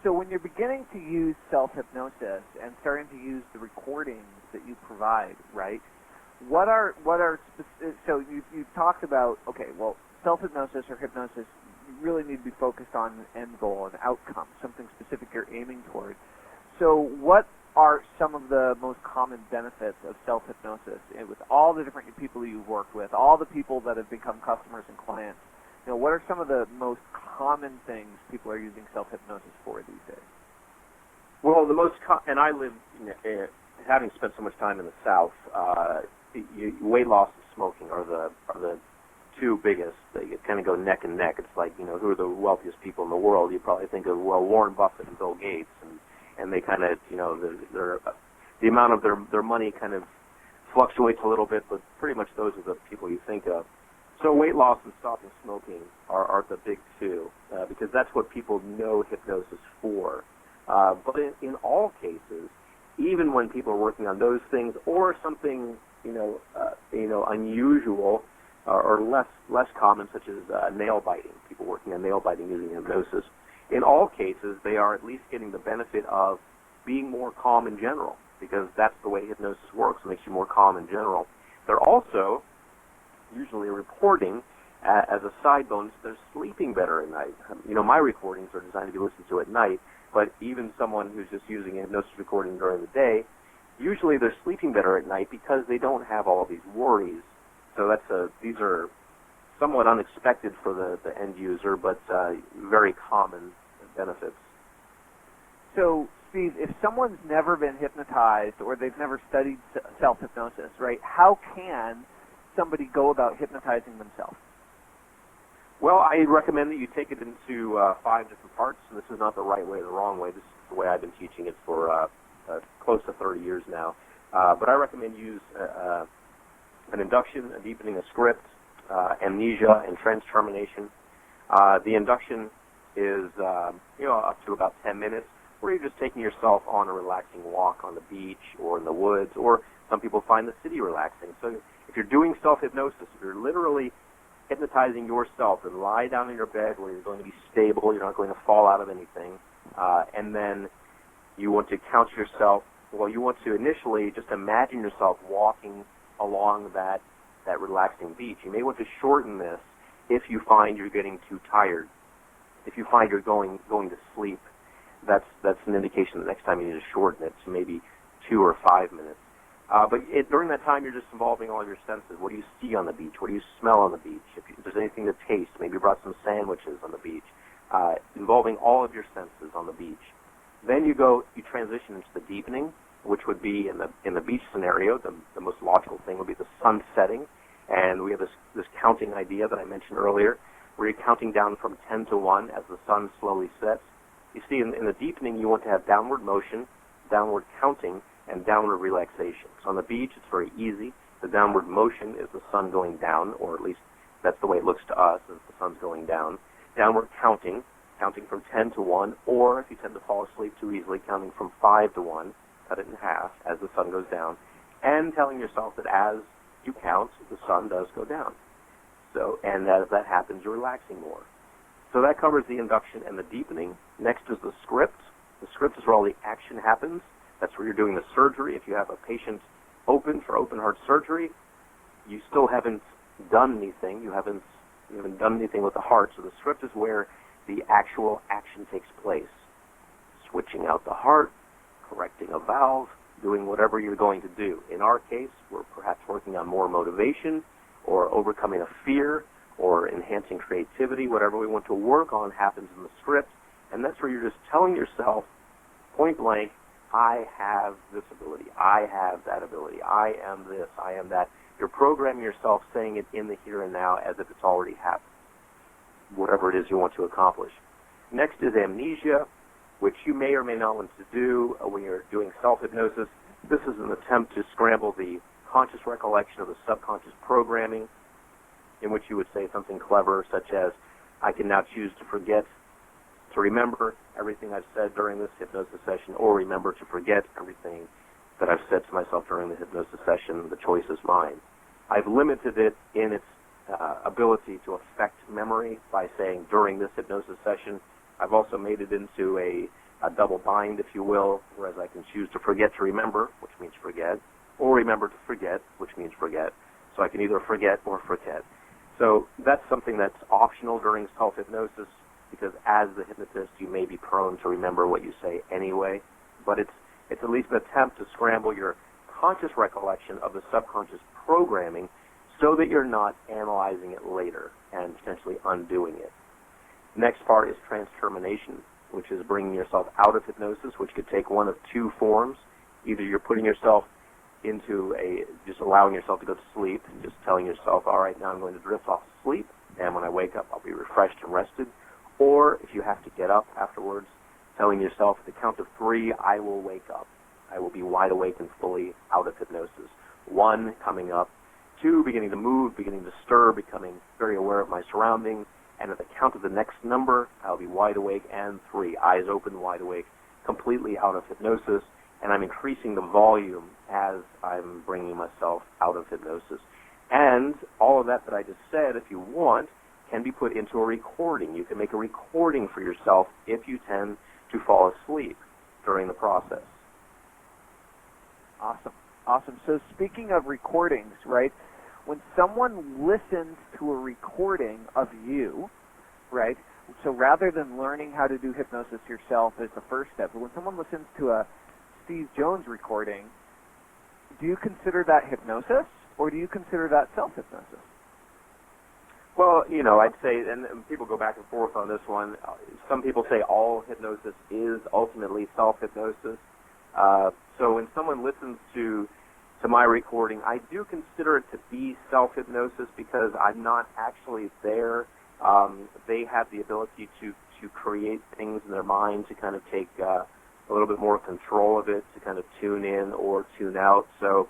So when you're beginning to use self-hypnosis and starting to use the recordings that you provide, right? So you talked about, okay, well, self-hypnosis or hypnosis, you really need to be focused on an end goal, an outcome, something specific you're aiming towards. So what are some of the most common benefits of self-hypnosis with all the different people you've worked with, all the people that have become customers and clients? What are some of the most common things people are using self-hypnosis for these days? Well, and I live, having spent so much time in the South, weight loss and smoking are the two biggest. They kind of go neck and neck. It's like, who are the wealthiest people in the world? You probably think of, Warren Buffett and Bill Gates, and they kind of, the amount of their money kind of fluctuates a little bit, but pretty much those are the people you think of. So weight loss and stopping smoking are the big two, because that's what people know hypnosis for. But in all cases, even when people are working on those things or something, unusual or less common, such as nail biting, people working on nail biting using hypnosis, in all cases, they are at least getting the benefit of being more calm in general, because that's the way hypnosis works. It makes you more calm in general. They're also usually reporting, as a side bonus, they're sleeping better at night. My recordings are designed to be listened to at night, but even someone who's just using a hypnosis recording during the day, usually they're sleeping better at night because they don't have all of these worries. So these are somewhat unexpected for the end user, but very common benefits. So, Steve, if someone's never been hypnotized or they've never studied self-hypnosis, right, how can somebody go about hypnotizing themselves? Well, I recommend that you take it into 5 different parts, and this is not the right way or the wrong way. This is the way I've been teaching it for close to 30 years now. But I recommend use an induction, a deepening, a script, amnesia, and trans-termination. The induction is up to about 10 minutes, where you're just taking yourself on a relaxing walk on the beach or in the woods, or some people find the city relaxing. So if you're doing self-hypnosis, if you're literally hypnotizing yourself and lie down in your bed where you're going to be stable, you're not going to fall out of anything, and then you want to count yourself, you want to initially just imagine yourself walking along that relaxing beach. You may want to shorten this if you find you're getting too tired. If you find you're going to sleep, that's an indication that next time you need to shorten it to maybe 2 or 5 minutes. But during that time, you're just involving all of your senses. What do you see on the beach? What do you smell on the beach? If there's anything to taste, maybe you brought some sandwiches on the beach. Involving all of your senses on the beach. Then you transition into the deepening, which would be in the beach scenario. The most logical thing would be the sun setting, and we have this counting idea that I mentioned earlier, where you're counting down from 10 to 1 as the sun slowly sets. You see, in the deepening, you want to have downward motion, downward counting, and downward relaxation. So on the beach, it's very easy. The downward motion is the sun going down, or at least that's the way it looks to us, as the sun's going down. Downward counting from 10 to 1, or if you tend to fall asleep too easily, counting from 5 to 1, cut it in half as the sun goes down, and telling yourself that as you count, the sun does go down. So, and as that happens, you're relaxing more. So that covers the induction and the deepening. Next is the script. The script is where all the action happens. That's where you're doing the surgery. If you have a patient open for open heart surgery, you still haven't done anything. You haven't done anything with the heart. So the script is where the actual action takes place. Switching out the heart, correcting a valve, doing whatever you're going to do. In our case, we're perhaps working on more motivation or overcoming a fear or enhancing creativity. Whatever we want to work on happens in the script, and that's where you're just telling yourself, point blank, I have this ability, I have that ability, I am this, I am that. You're programming yourself, saying it in the here and now as if it's already happened, whatever it is you want to accomplish. Next is amnesia, which you may or may not want to do when you're doing self-hypnosis. This is an attempt to scramble the conscious recollection of the subconscious programming, in which you would say something clever, such as, I can now choose to forget, to remember everything I've said during this hypnosis session, or remember to forget everything that I've said to myself during the hypnosis session. The choice is mine. I've limited it in its ability to affect memory by saying during this hypnosis session. I've also made it into a double bind, if you will, whereas I can choose to forget to remember, which means forget, or remember to forget, which means forget. So I can either forget or forget. So that's something that's optional during self-hypnosis, because as the hypnotist, you may be prone to remember what you say anyway, but it's at least an attempt to scramble your conscious recollection of the subconscious programming so that you're not analyzing it later and potentially undoing it. Next part is trans-termination, which is bringing yourself out of hypnosis, which could take one of two forms. Either you're putting yourself into just allowing yourself to go to sleep, and just telling yourself, all right, now I'm going to drift off to sleep, and when I wake up, I'll be refreshed and rested. Or if you have to get up afterwards, telling yourself, at the count of 3, I will wake up. I will be wide awake and fully out of hypnosis. 1, coming up. 2, beginning to move, beginning to stir, becoming very aware of my surroundings. And at the count of the next number, I'll be wide awake. And 3, eyes open, wide awake, completely out of hypnosis. And I'm increasing the volume as I'm bringing myself out of hypnosis. And all of that I just said, if you want, can be put into a recording. You can make a recording for yourself if you tend to fall asleep during the process. Awesome. Awesome. So speaking of recordings, right, when someone listens to a recording of you, right, so rather than learning how to do hypnosis yourself as the first step, but when someone listens to a Steve Jones recording, do you consider that hypnosis, or do you consider that self-hypnosis? Well, I'd say, and people go back and forth on this one. Some people say all hypnosis is ultimately self-hypnosis. So when someone listens to my recording, I do consider it to be self-hypnosis because I'm not actually there. They have the ability to create things in their mind to kind of take a little bit more control of it, to kind of tune in or tune out. So,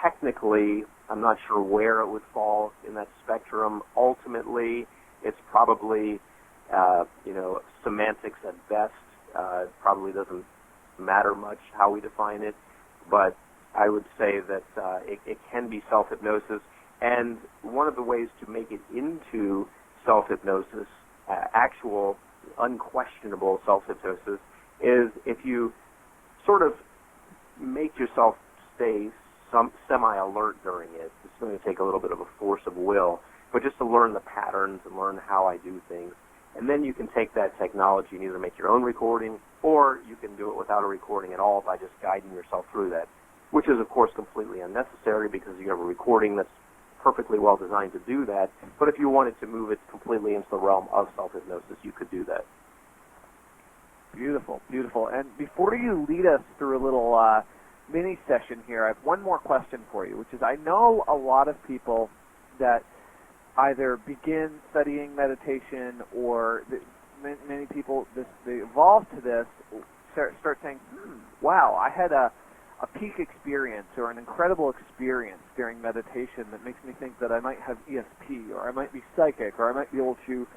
technically, I'm not sure where it would fall in that spectrum. Ultimately, it's probably, semantics at best. It probably doesn't matter much how we define it, but I would say that it can be self-hypnosis. And one of the ways to make it into self-hypnosis, actual, unquestionable self-hypnosis, is if you sort of make yourself stay semi-alert during it. It's going to take a little bit of a force of will, but just to learn the patterns and learn how I do things. And then you can take that technology and either make your own recording, or you can do it without a recording at all by just guiding yourself through that, which is, of course, completely unnecessary because you have a recording that's perfectly well designed to do that. But if you wanted to move it completely into the realm of self-hypnosis, you could do that. Beautiful, beautiful. And before you lead us through a little mini session here, I have one more question for you, which is I know a lot of people that either begin studying meditation or many people, they evolve to this, start saying, wow, I had a peak experience or an incredible experience during meditation that makes me think that I might have ESP, or I might be psychic, or I might be able to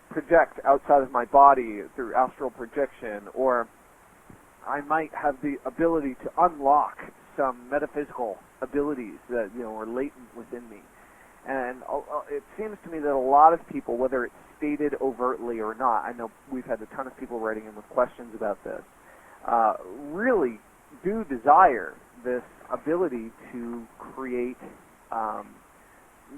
project outside of my body through astral projection, or I might have the ability to unlock some metaphysical abilities that are latent within me. And it seems to me that a lot of people, whether it's stated overtly or not, I know we've had a ton of people writing in with questions about this, really do desire this ability to create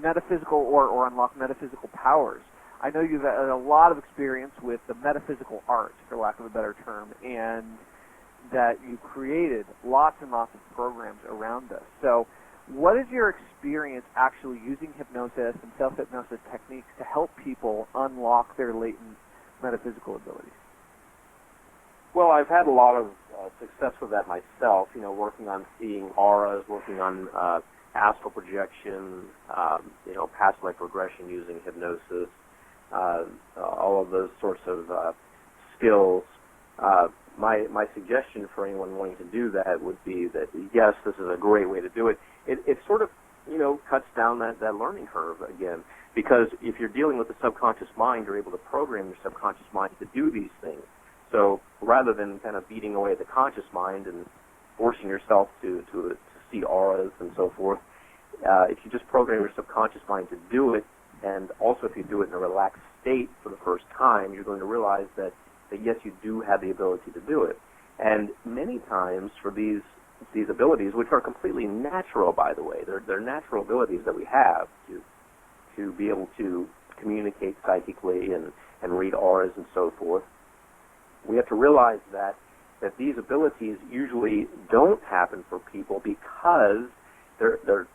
metaphysical or unlock metaphysical powers. I know you've had a lot of experience with the metaphysical art, for lack of a better term, and that you created lots and lots of programs around this. So what is your experience actually using hypnosis and self-hypnosis techniques to help people unlock their latent metaphysical abilities? Well, I've had a lot of success with that myself, working on seeing auras, working on astral projection, past life regression using hypnosis, all of those sorts of skills. My suggestion for anyone wanting to do that would be that, yes, this is a great way to do it. It sort of, cuts down that learning curve again, because if you're dealing with the subconscious mind, you're able to program your subconscious mind to do these things. So rather than kind of beating away at the conscious mind and forcing yourself to see auras and so forth, if you just program your subconscious mind to do it, and also if you do it in a relaxed state for the first time, you're going to realize that yes, you do have the ability to do it. And many times for these abilities, which are completely natural, by the way, they're natural abilities that we have to be able to communicate psychically and read auras and so forth. We have to realize that these abilities usually don't happen for people because they're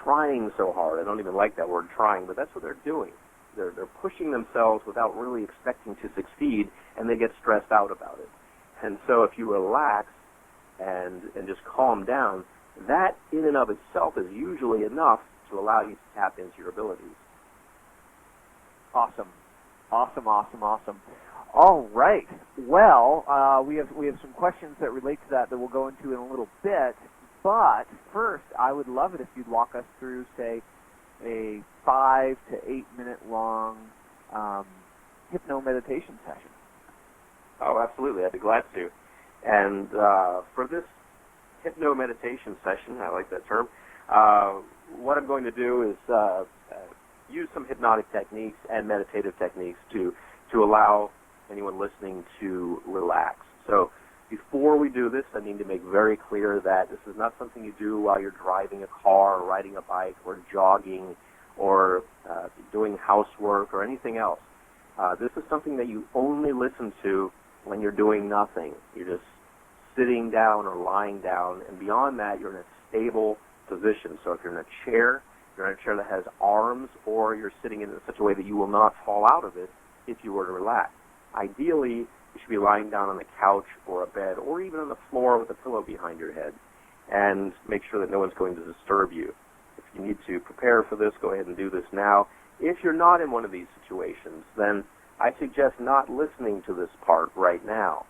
trying so hard. I don't even like that word trying, but that's what they're doing. They're pushing themselves without really expecting to succeed, and they get stressed out about it. And so if you relax and just calm down, that in and of itself is usually enough to allow you to tap into your abilities. Awesome. All right. Well, we have some questions that relate to that we'll go into in a little bit. But first, I would love it if you'd walk us through, say, a 5 to 8 minute long hypno meditation session. Oh, absolutely. I'd be glad to. And for this hypno meditation session, I like that term, what I'm going to do is use some hypnotic techniques and meditative techniques to allow anyone listening to relax. So Before we do this, I need to make very clear that this is not something you do while you're driving a car or riding a bike or jogging or doing housework or anything else. This is something that you only listen to when you're doing nothing. You're just sitting down or lying down, and beyond that, you're in a stable position. So if you're in a chair, you're in a chair that has arms, or you're sitting in such a way that you will not fall out of it if you were to relax. Ideally, you should be lying down on a couch or a bed, or even on the floor with a pillow behind your head, and make sure that no one's going to disturb you. If you need to prepare for this, go ahead and do this now. If you're not in one of these situations, then I suggest not listening to this part right now,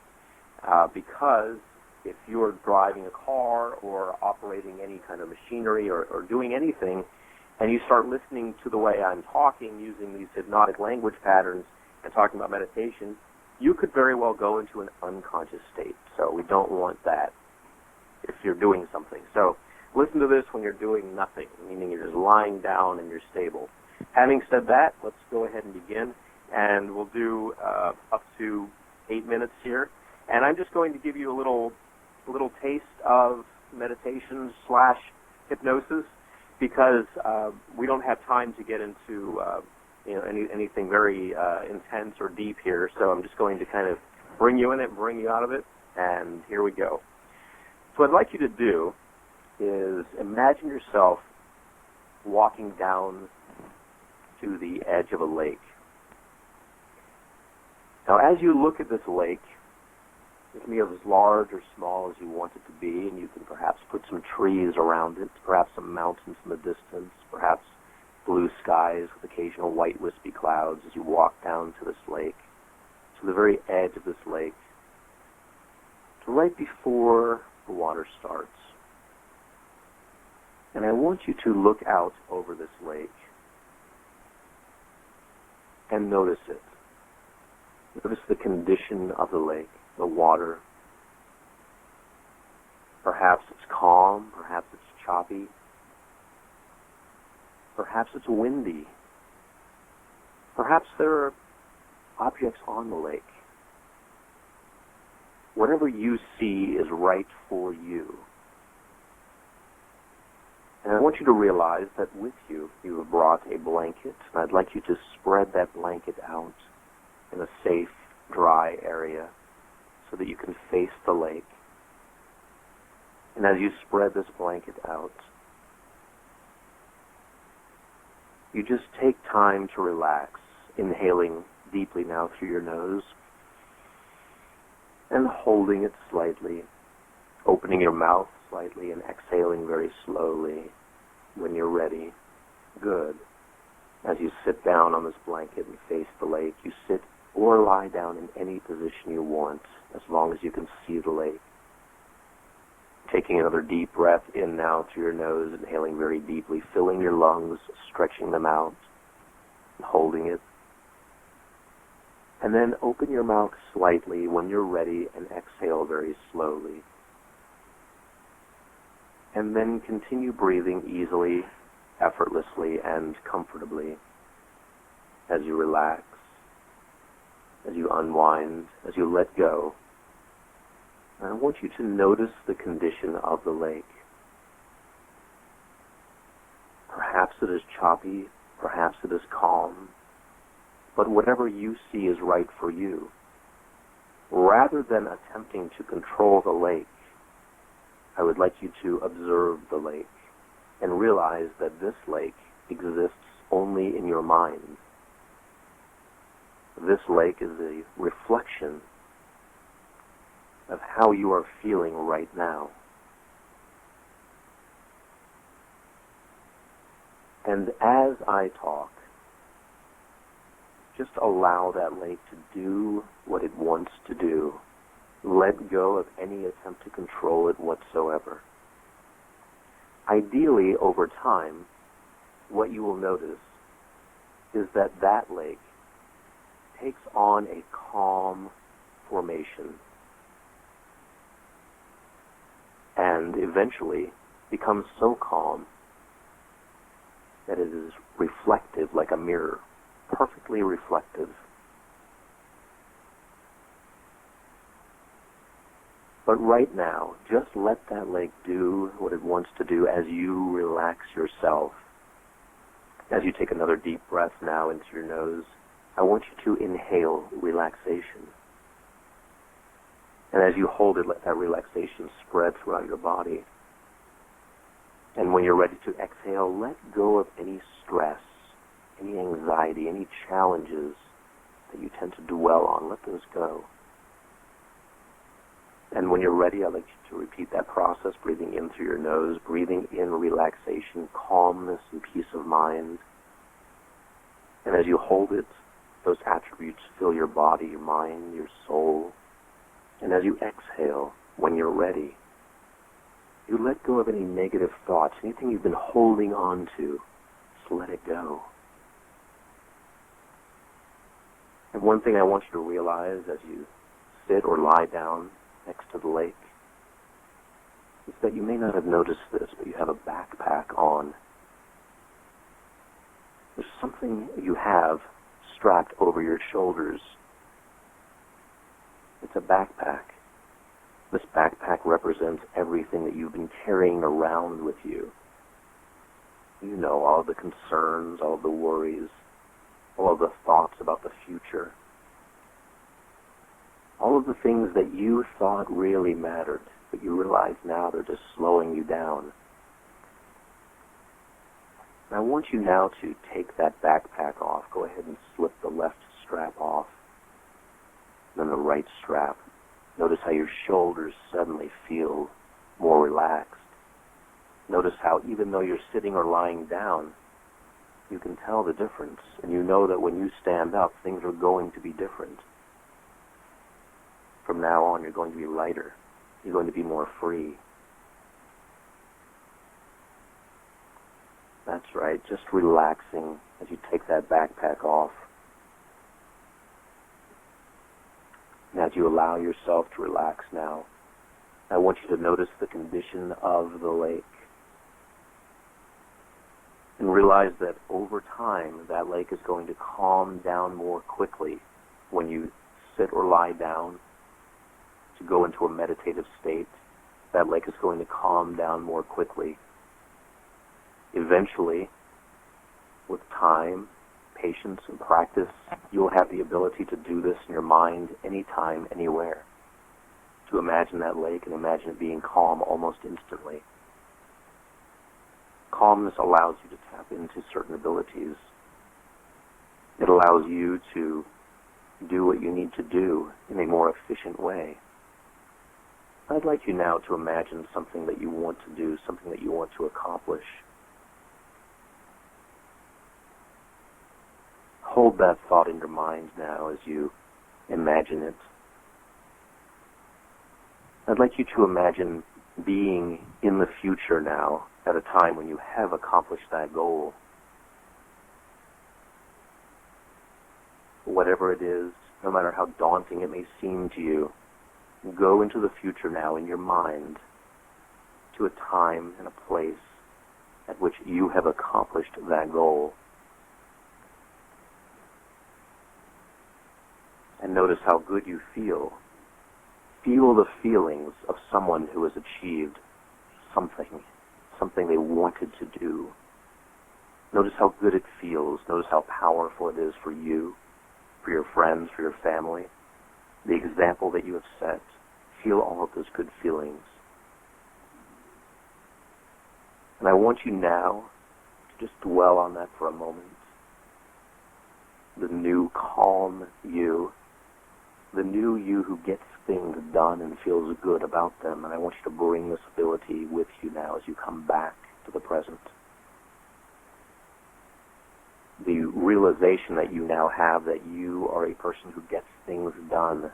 because if you're driving a car or operating any kind of machinery or doing anything, and you start listening to the way I'm talking, using these hypnotic language patterns and talking about meditation, you could very well go into an unconscious state. So we don't want that if you're doing something. So listen to this when you're doing nothing, meaning you're just lying down and you're stable. Having said that, let's go ahead and begin, and we'll do up to 8 minutes here. And I'm just going to give you a little taste of meditation / hypnosis, because we don't have time to get into anything very intense or deep here. So I'm just going to kind of bring you in it, bring you out of it, and here we go. So what I'd like you to do is imagine yourself walking down to the edge of a lake. Now, as you look at this lake, it can be as large or small as you want it to be, and you can perhaps put some trees around it, perhaps some mountains in the distance, perhaps blue skies with occasional white wispy clouds as you walk down to this lake, to the very edge of this lake, to right before the water starts. And I want you to look out over this lake and notice it. Notice the condition of the lake, the water. Perhaps it's calm, perhaps it's choppy, perhaps it's windy. Perhaps there are objects on the lake. Whatever you see is right for you. And I want you to realize that with you, you have brought a blanket, and I'd like you to spread that blanket out in a safe, dry area so that you can face the lake. And as you spread this blanket out, you just take time to relax, inhaling deeply now through your nose and holding it slightly, opening your mouth slightly and exhaling very slowly when you're ready. Good. As you sit down on this blanket and face the lake, you sit or lie down in any position you want, as long as you can see the lake. Taking another deep breath in now through your nose, inhaling very deeply, filling your lungs, stretching them out, and holding it. And then open your mouth slightly when you're ready and exhale very slowly. And then continue breathing easily, effortlessly, and comfortably as you relax, as you unwind, as you let go. And I want you to notice the condition of the lake. Perhaps it is choppy, perhaps it is calm, but whatever you see is right for you. Rather than attempting to control the lake, I would like you to observe the lake and realize that this lake exists only in your mind. This lake is a reflection of how you are feeling right now. And as I talk, just allow that lake to do what it wants to do. Let go of any attempt to control it whatsoever. Ideally, over time, what you will notice is that that lake takes on a calm formation and eventually becomes so calm that it is reflective like a mirror, perfectly reflective. But right now, just let that lake do what it wants to do as you relax yourself. As you take another deep breath now into your nose, I want you to inhale relaxation. And as you hold it, let that relaxation spread throughout your body. And when you're ready to exhale, let go of any stress, any anxiety, any challenges that you tend to dwell on. Let those go. And when you're ready, I'd like you to repeat that process, breathing in through your nose, breathing in relaxation, calmness, and peace of mind. And as you hold it, those attributes fill your body, your mind, your soul. And as you exhale, when you're ready, you let go of any negative thoughts, anything you've been holding on to. Just let it go. And one thing I want you to realize as you sit or lie down next to the lake is that you may not have noticed this, but you have a backpack on. There's something you have strapped over your shoulders. It's a backpack. This backpack represents everything that you've been carrying around with you. You know, all the concerns, all the worries, all of the thoughts about the future. All of the things that you thought really mattered, but you realize now they're just slowing you down. And I want you now to take that backpack off. Go ahead and slip the left strap off, then the right strap. Notice how your shoulders suddenly feel more relaxed. Notice how even though you're sitting or lying down, you can tell the difference. And you know that when you stand up, things are going to be different. From now on, you're going to be lighter. You're going to be more free. That's right, just relaxing as you take that backpack off. And as you allow yourself to relax now, I want you to notice the condition of the lake. And realize that over time, that lake is going to calm down more quickly when you sit or lie down to go into a meditative state. That lake is going to calm down more quickly. Eventually, with time, patience, and practice, you'll have the ability to do this in your mind anytime, anywhere. To imagine that lake and imagine it being calm almost instantly. Calmness allows you to tap into certain abilities. It allows you to do what you need to do in a more efficient way. I'd like you now to imagine something that you want to do, something that you want to accomplish. Hold that thought in your mind now as you imagine it. I'd like you to imagine being in the future now at a time when you have accomplished that goal. Whatever it is, no matter how daunting it may seem to you, go into the future now in your mind to a time and a place at which you have accomplished that goal. And notice how good you feel. Feel the feelings of someone who has achieved something they wanted to do. Notice how good it feels. Notice how powerful it is for you, for your friends, for your family. The example that you have set. Feel all of those good feelings. And I want you now to just dwell on that for a moment. The new calm you. The new you who gets things done and feels good about them. And I want you to bring this ability with you now as you come back to the present. The realization that you now have that you are a person who gets things done,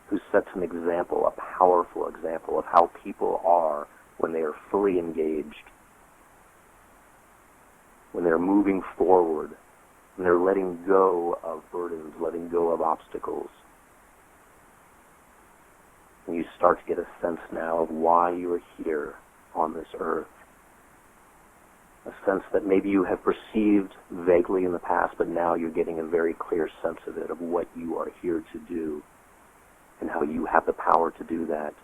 who sets an example, a powerful example of how people are when they are fully engaged, when they're moving forward, when they're letting go of burdens, letting go of obstacles. And you start to get a sense now of why you are here on this earth. A sense that maybe you have perceived vaguely in the past, but now you're getting a very clear sense of it, of what you are here to do, and how you have the power to do that.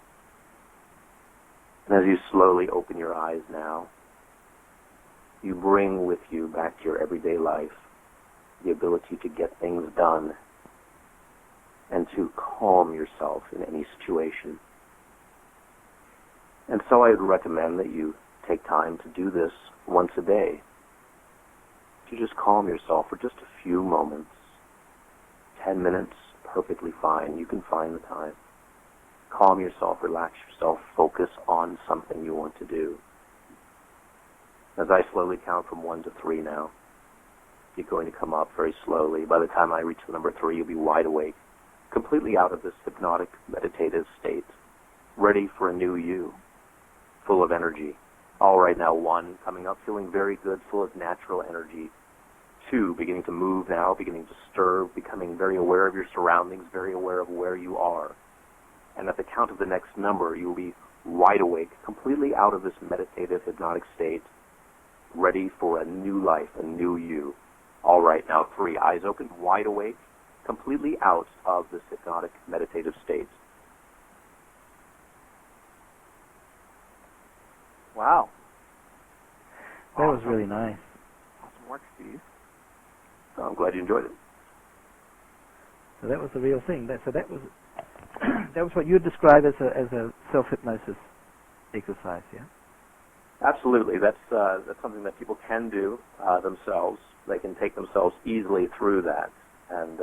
And as you slowly open your eyes now, you bring with you back to your everyday life the ability to get things done and to calm yourself in any situation. And so I would recommend that you take time to do this once a day, to just calm yourself for just a few moments. 10 minutes, perfectly fine. You can find the time. Calm yourself, relax yourself, focus on something you want to do. As I slowly count from 1 to 3 now, you're going to come up very slowly. By the time I reach the number 3, you'll be wide awake, completely out of this hypnotic, meditative state, ready for a new you, full of energy. All right, now 1, coming up, feeling very good, full of natural energy. 2, beginning to move now, beginning to stir, becoming very aware of your surroundings, very aware of where you are. And at the count of the next number, you will be wide awake, completely out of this meditative, hypnotic state, ready for a new life, a new you. All right, now 3, eyes open, wide awake, completely out of this hypnotic, meditative state. Wow. That was really nice. Awesome work, Steve. So I'm glad you enjoyed it. So that was the real thing. That was that was what you would describe as a self-hypnosis exercise, yeah? Absolutely. That's something that people can do themselves. They can take themselves easily through that, and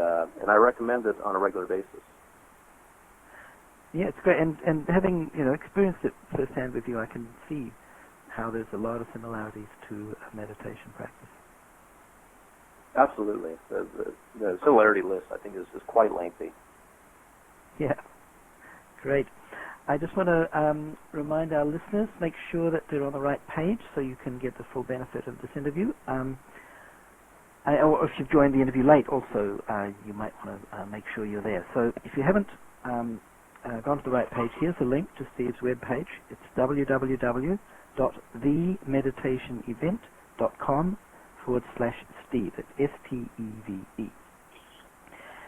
I recommend it on a regular basis. Yeah, it's great. And having experienced it firsthand with you, I can see how there's a lot of similarities to a meditation practice. Absolutely. The similarity list, I think, is quite lengthy. Yeah, great. I just want to remind our listeners, make sure that they're on the right page so you can get the full benefit of this interview. Or if you've joined the interview late also, you might want to make sure you're there. So if you haven't gone to the right page, here's a link to Steve's web page. It's www.themeditationevent.com/Steve. It's STEVE.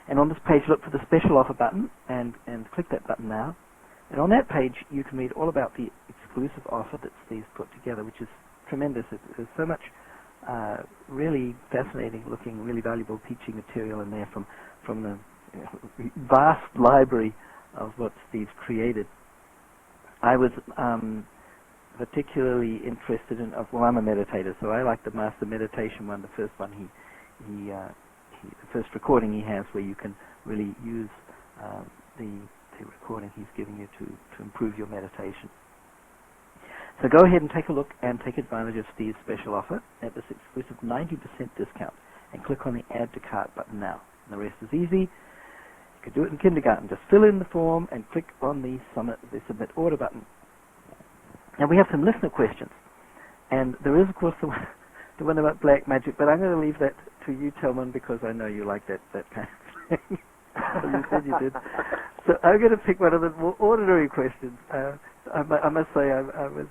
And on this page, look for the special offer button and click that button now. And on that page, you can read all about the exclusive offer that Steve's put together, which is tremendous. There's so much really fascinating looking, really valuable teaching material in there from the vast library of what Steve's created. I was particularly interested in, I'm a meditator, so I like the Master Meditation one, the first one the first recording he has where you can really use the recording he's giving you to improve your meditation. So go ahead and take a look and take advantage of Steve's special offer at this exclusive 90% discount and click on the Add to Cart button now. And the rest is easy. You could do it in kindergarten. Just fill in the form and click on the Submit Order button. Now we have some listener questions. And there is, of course, the one about black magic, but I'm going to leave that to you, Telman, because I know you like that kind of thing. You said you did. So I'm going to pick one of the more ordinary questions. I must say I was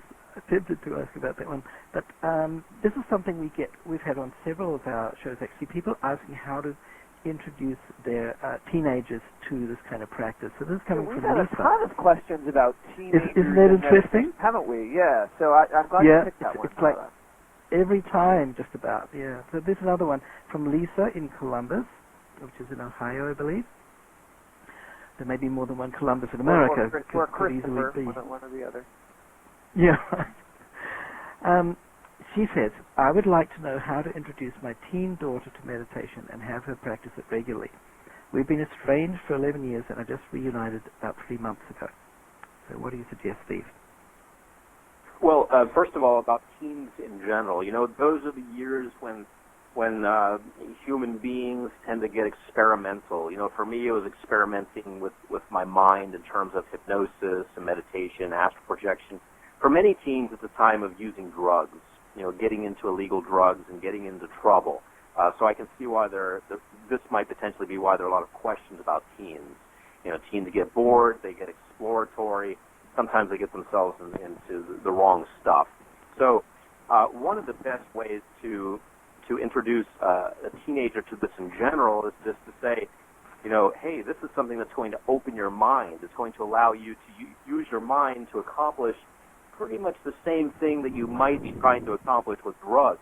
tempted to ask about that one. But this is something we've had on several of our shows, actually, people asking how to introduce their teenagers to this kind of practice. So this is coming from Lisa. We've had a ton of questions about teenagers. Isn't that interesting? Haven't we? Yeah. So I'm glad you picked that one. It's like every time, just about. Yeah. So this is another one from Lisa in Columbus, which is in Ohio, I believe. There may be more than one Columbus in America. Or Christopher, could easily be. one or the other. Yeah. She says, I would like to know how to introduce my teen daughter to meditation and have her practice it regularly. We've been estranged for 11 years and I just reunited about 3 months ago. So what do you suggest, Steve? Well, first of all, about teens in general, those are the years when human beings tend to get experimental. For me, it was experimenting with my mind in terms of hypnosis and meditation, astral projection. For many teens, it's a time of using drugs, getting into illegal drugs and getting into trouble. So I can see why this might potentially be why there are a lot of questions about teens. Teens get bored, they get exploratory, sometimes they get themselves into the wrong stuff. So one of the best ways to introduce a teenager to this in general is just to say, hey, this is something that's going to open your mind. It's going to allow you to use your mind to accomplish pretty much the same thing that you might be trying to accomplish with drugs.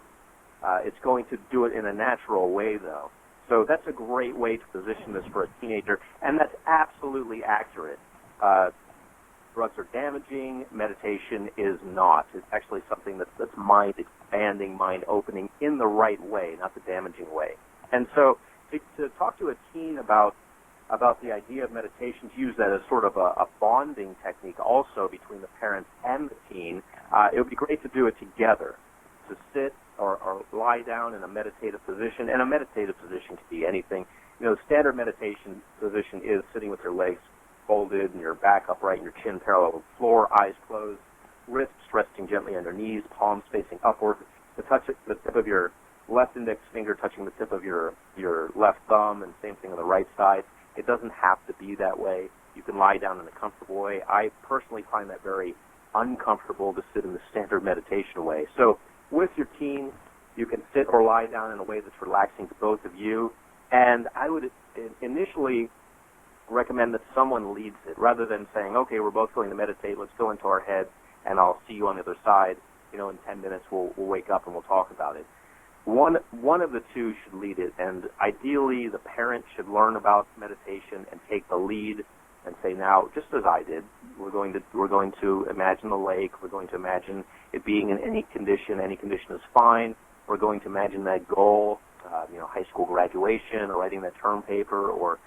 It's going to do it in a natural way, though. So that's a great way to position this for a teenager, and that's absolutely accurate. Drugs are damaging. Meditation is not. It's actually something that's mind-expanding, mind-opening in the right way, not the damaging way. And so to talk to a teen about the idea of meditation, to use that as sort of a bonding technique also between the parents and the teen, it would be great to do it together, to sit or lie down in a meditative position. And a meditative position could be anything. You know, the standard meditation position is sitting with your legs folded and your back upright and your chin parallel with the floor, eyes closed, wrists resting gently on your knees, palms facing upward, the tip of your left index finger touching the tip of your left thumb, and same thing on the right side. It doesn't have to be that way. You can lie down in a comfortable way. I personally find that very uncomfortable to sit in the standard meditation way. So with your teen, you can sit or lie down in a way that's relaxing to both of you. And I would initially recommend that someone leads it, rather than saying, okay, we're both going to meditate, let's go into our heads, and I'll see you on the other side. You know, in 10 minutes we'll wake up and we'll talk about it. One of the two should lead it, and ideally the parent should learn about meditation and take the lead and say, now, just as I did, we're going to imagine the lake, we're going to imagine it being in any condition is fine. We're going to imagine that goal, high school graduation, or writing that term paper, or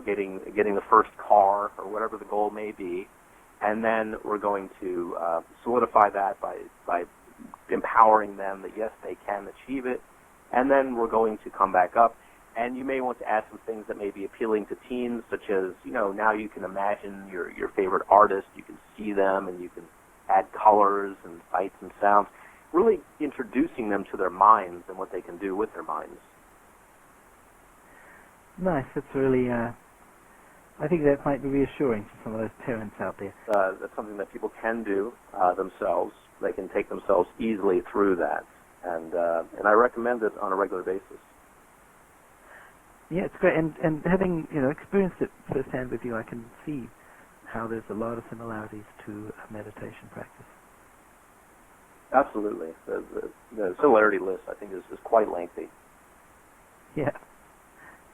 getting the first car, or whatever the goal may be. And then we're going to solidify that by empowering them that, yes, they can achieve it. And then we're going to come back up. And you may want to add some things that may be appealing to teens, such as, now you can imagine your favorite artist, you can see them, and you can add colors and sights and sounds, really introducing them to their minds and what they can do with their minds. Nice. That's really, I think that might be reassuring to some of those parents out there. That's something that people can do themselves. They can take themselves easily through that. And I recommend it on a regular basis. Yeah, it's great. And having, experienced it firsthand with you, I can see how there's a lot of similarities to a meditation practice. Absolutely. The similarity list, I think, is quite lengthy. Yeah.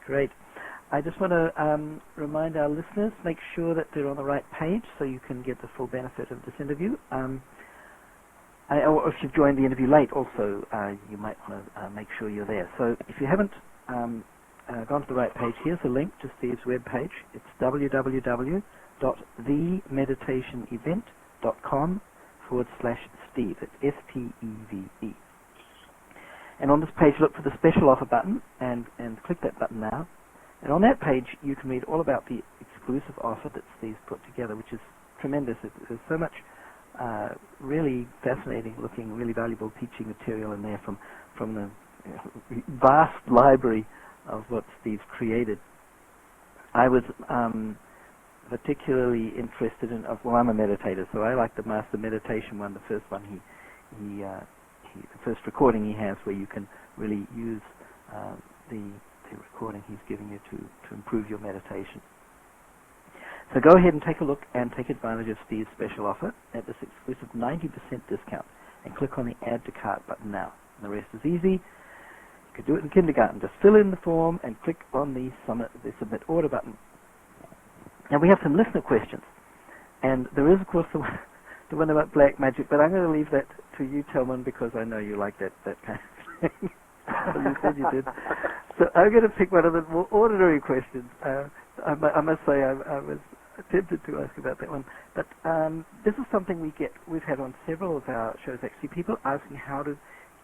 Great. I just want to remind our listeners, make sure that they're on the right page so you can get the full benefit of this interview. Or if you've joined the interview late also, you might want to make sure you're there. So if you haven't gone to the right page, here's a link to Steve's web page. It's www.themeditationevent.com/Steve. It's STEVE. And on this page, look for the special offer button and click that button now. And on that page, you can read all about the exclusive offer that Steve's put together, which is tremendous. There's so much really fascinating looking, really valuable teaching material in there from the vast library of what Steve's created. I was particularly interested in, I'm a meditator, so I like the Master Meditation one, the first one the first recording he has, where you can really use the recording he's giving you to improve your meditation. So go ahead and take a look and take advantage of Steve's special offer at this exclusive 90% discount, and click on the Add to Cart button now. And the rest is easy. You could do it in kindergarten. Just fill in the form and click on the Submit Order button. Now we have some listener questions, and there is, of course, the one about black magic, but I'm going to leave that to you, Telman, because I know you like that kind of thing. You said you did. So I'm going to pick one of the more ordinary questions. I must say I was tempted to ask about that one. But this is something we've had on several of our shows, actually, people asking how to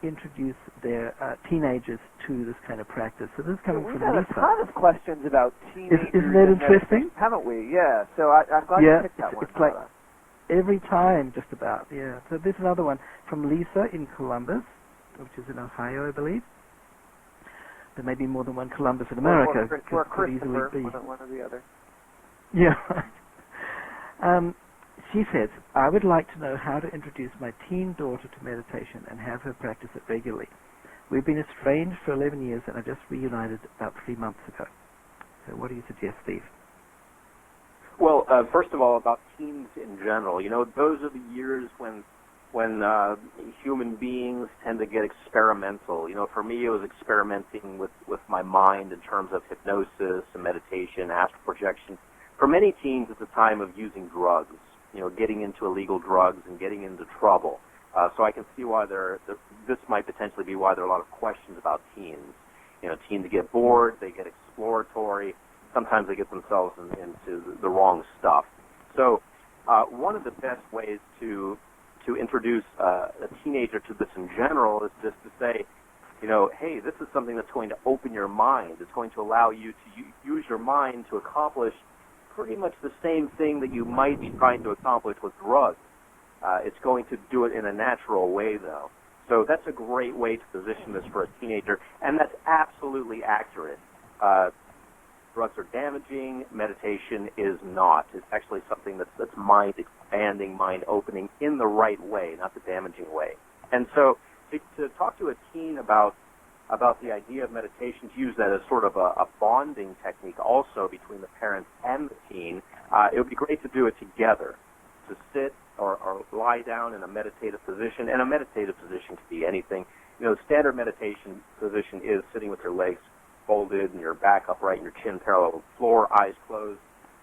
introduce their teenagers to this kind of practice. So this is coming from Lisa. We've had a ton of questions about teenagers. Isn't that interesting? Haven't we? Yeah. So I'm glad you picked that one. It's like every time, just about. Yeah. So there's another one from Lisa in Columbus, which is in Ohio, I believe. There may be more than one Columbus in America. Or Christopher, easily be. one or the other. Yeah. She says, I would like to know how to introduce my teen daughter to meditation and have her practice it regularly. We've been estranged for 11 years and I just reunited about 3 months ago. So what do you suggest, Steve? Well, first of all, about teens in general, those are the years when when human beings tend to get experimental. You know, for me, it was experimenting with my mind in terms of hypnosis and meditation, astral projection. For many teens, it's a time of using drugs, you know, getting into illegal drugs and getting into trouble. So I can see why this might potentially be why there are a lot of questions about teens. You know, teens get bored, they get exploratory, sometimes they get themselves into the wrong stuff. So one of the best ways to introduce a teenager to this in general is just to say, you know, hey, this is something that's going to open your mind. It's going to allow you to use your mind to accomplish pretty much the same thing that you might be trying to accomplish with drugs. It's going to do it in a natural way, though. So that's a great way to position this for a teenager, and that's absolutely accurate. Drugs are damaging. Meditation is not. It's actually something that's mind-expanding, mind-opening in the right way, not the damaging way. And so to talk to a teen about the idea of meditation, to use that as sort of a bonding technique also between the parents and the teen, it would be great to do it together, to sit or lie down in a meditative position. And a meditative position could be anything. You know, the standard meditation position is sitting with your legs folded and your back upright and your chin parallel with the floor, eyes closed,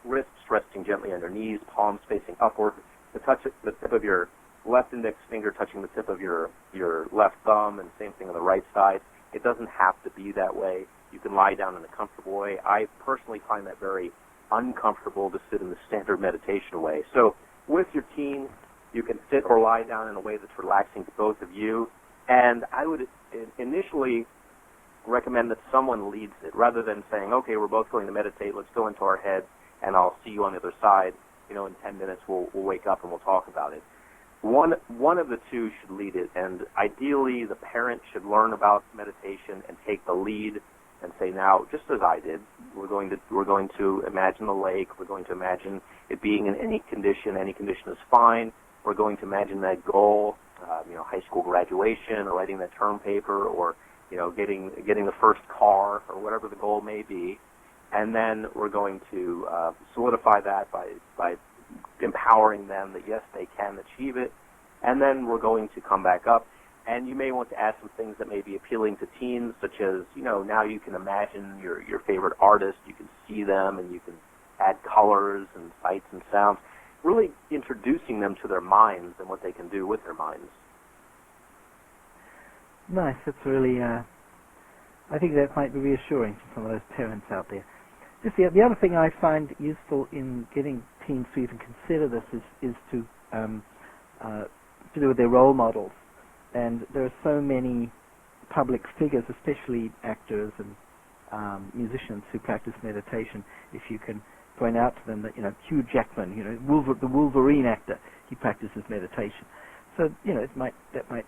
wrists resting gently on your knees, palms facing upward, the tip of your left index finger touching the tip of your left thumb, and same thing on the right side. It doesn't have to be that way. You can lie down in a comfortable way. I personally find that very uncomfortable to sit in the standard meditation way. So with your teen, you can sit or lie down in a way that's relaxing to both of you. And I would initially recommend that someone leads it, rather than saying, okay, we're both going to meditate, let's go into our heads, and I'll see you on the other side. You know, in 10 minutes we'll wake up and we'll talk about it. One of the two should lead it, and ideally the parent should learn about meditation and take the lead and say, now, just as I did, we're going to imagine the lake, we're going to imagine it being in any condition is fine. We're going to imagine that goal, high school graduation, or writing that term paper, or getting the first car, or whatever the goal may be. And then we're going to solidify that by empowering them that, yes, they can achieve it. And then we're going to come back up. And you may want to add some things that may be appealing to teens, such as, now you can imagine your favorite artist, you can see them, and you can add colors and sights and sounds, really introducing them to their minds and what they can do with their minds. Nice. That's really, I think that might be reassuring to some of those parents out there. Just the other thing I find useful in getting teens to even consider this is to do with their role models. And there are so many public figures, especially actors and musicians who practice meditation. If you can point out to them that, Hugh Jackman, the Wolverine actor, he practices meditation. So, that might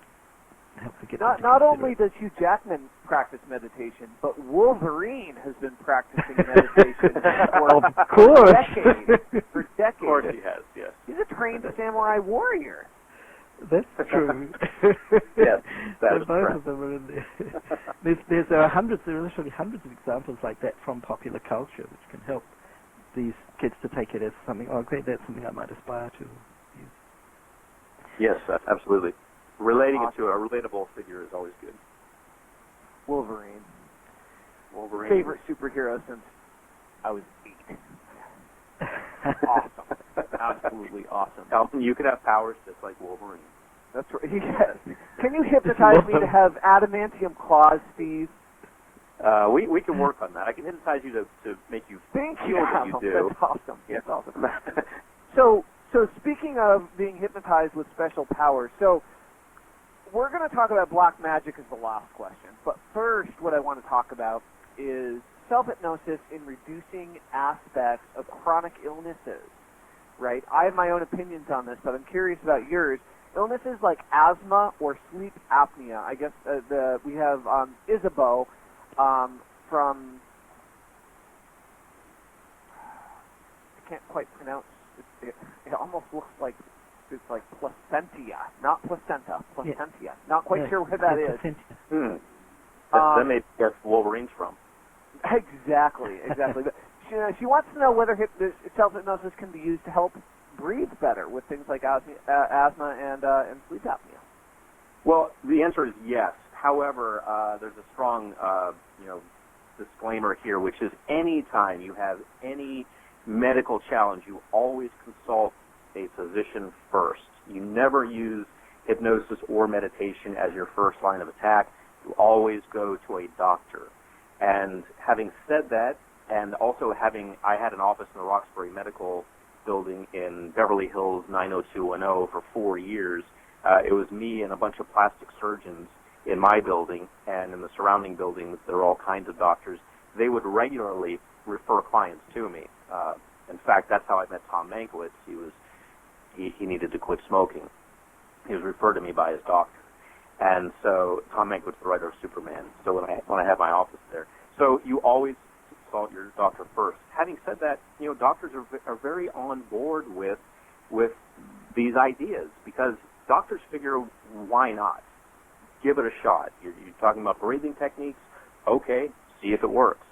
help to get Not only does Hugh Jackman practice meditation, but Wolverine has been practicing meditation for decades. For decades. Of course he has, yes. He's a trained samurai warrior. That's true. Yes, that is both correct. of them are in there. There are literally hundreds of examples like that from popular culture, which can help these kids to take it as something, oh great, that's something I might aspire to use. Yes, absolutely. Relating it to a relatable figure is always good. Wolverine. Wolverine. Favorite superhero since I was 8. Awesome. Absolutely awesome. Alton, you could have powers just like Wolverine. That's right. Yes. Can you hypnotize me to have adamantium claws, Steve? We can work on that. I can hypnotize you to make you Thank feel you. what you do. That's awesome. Yeah. That's awesome. So speaking of being hypnotized with special powers, so we're going to talk about black magic as the last question. But first, what I want to talk about is self-hypnosis in reducing aspects of chronic illnesses, right? I have my own opinions on this, but I'm curious about yours. Illnesses like asthma or sleep apnea. I guess we have Isabeau from, I can't quite pronounce it. It almost looks like it's like placentia, not placenta, placentia. Yeah. Not quite sure where that is. That may be where Wolverine's from. Exactly. But she wants to know whether self-hypnosis can be used to help breathe better with things like asthma and sleep apnea? Well, the answer is yes. However, there's a strong, disclaimer here, which is anytime you have any medical challenge, you always consult a physician first. You never use hypnosis or meditation as your first line of attack. You always go to a doctor. And having said that, and also I had an office in the Roxbury Medical Building in Beverly Hills 90210 for 4 years. It was me and a bunch of plastic surgeons in my building, and in the surrounding buildings, there were all kinds of doctors. They would regularly refer clients to me. In fact, that's how I met Tom Mankiewicz. He needed to quit smoking. He was referred to me by his doctor. And so Tom Mankiewicz, the writer of Superman. So when I had my office there, so you always consult your doctor first. Having said that, doctors are very on board with these ideas, because doctors figure, why not? Give it a shot. You're talking about breathing techniques. Okay, see if it works.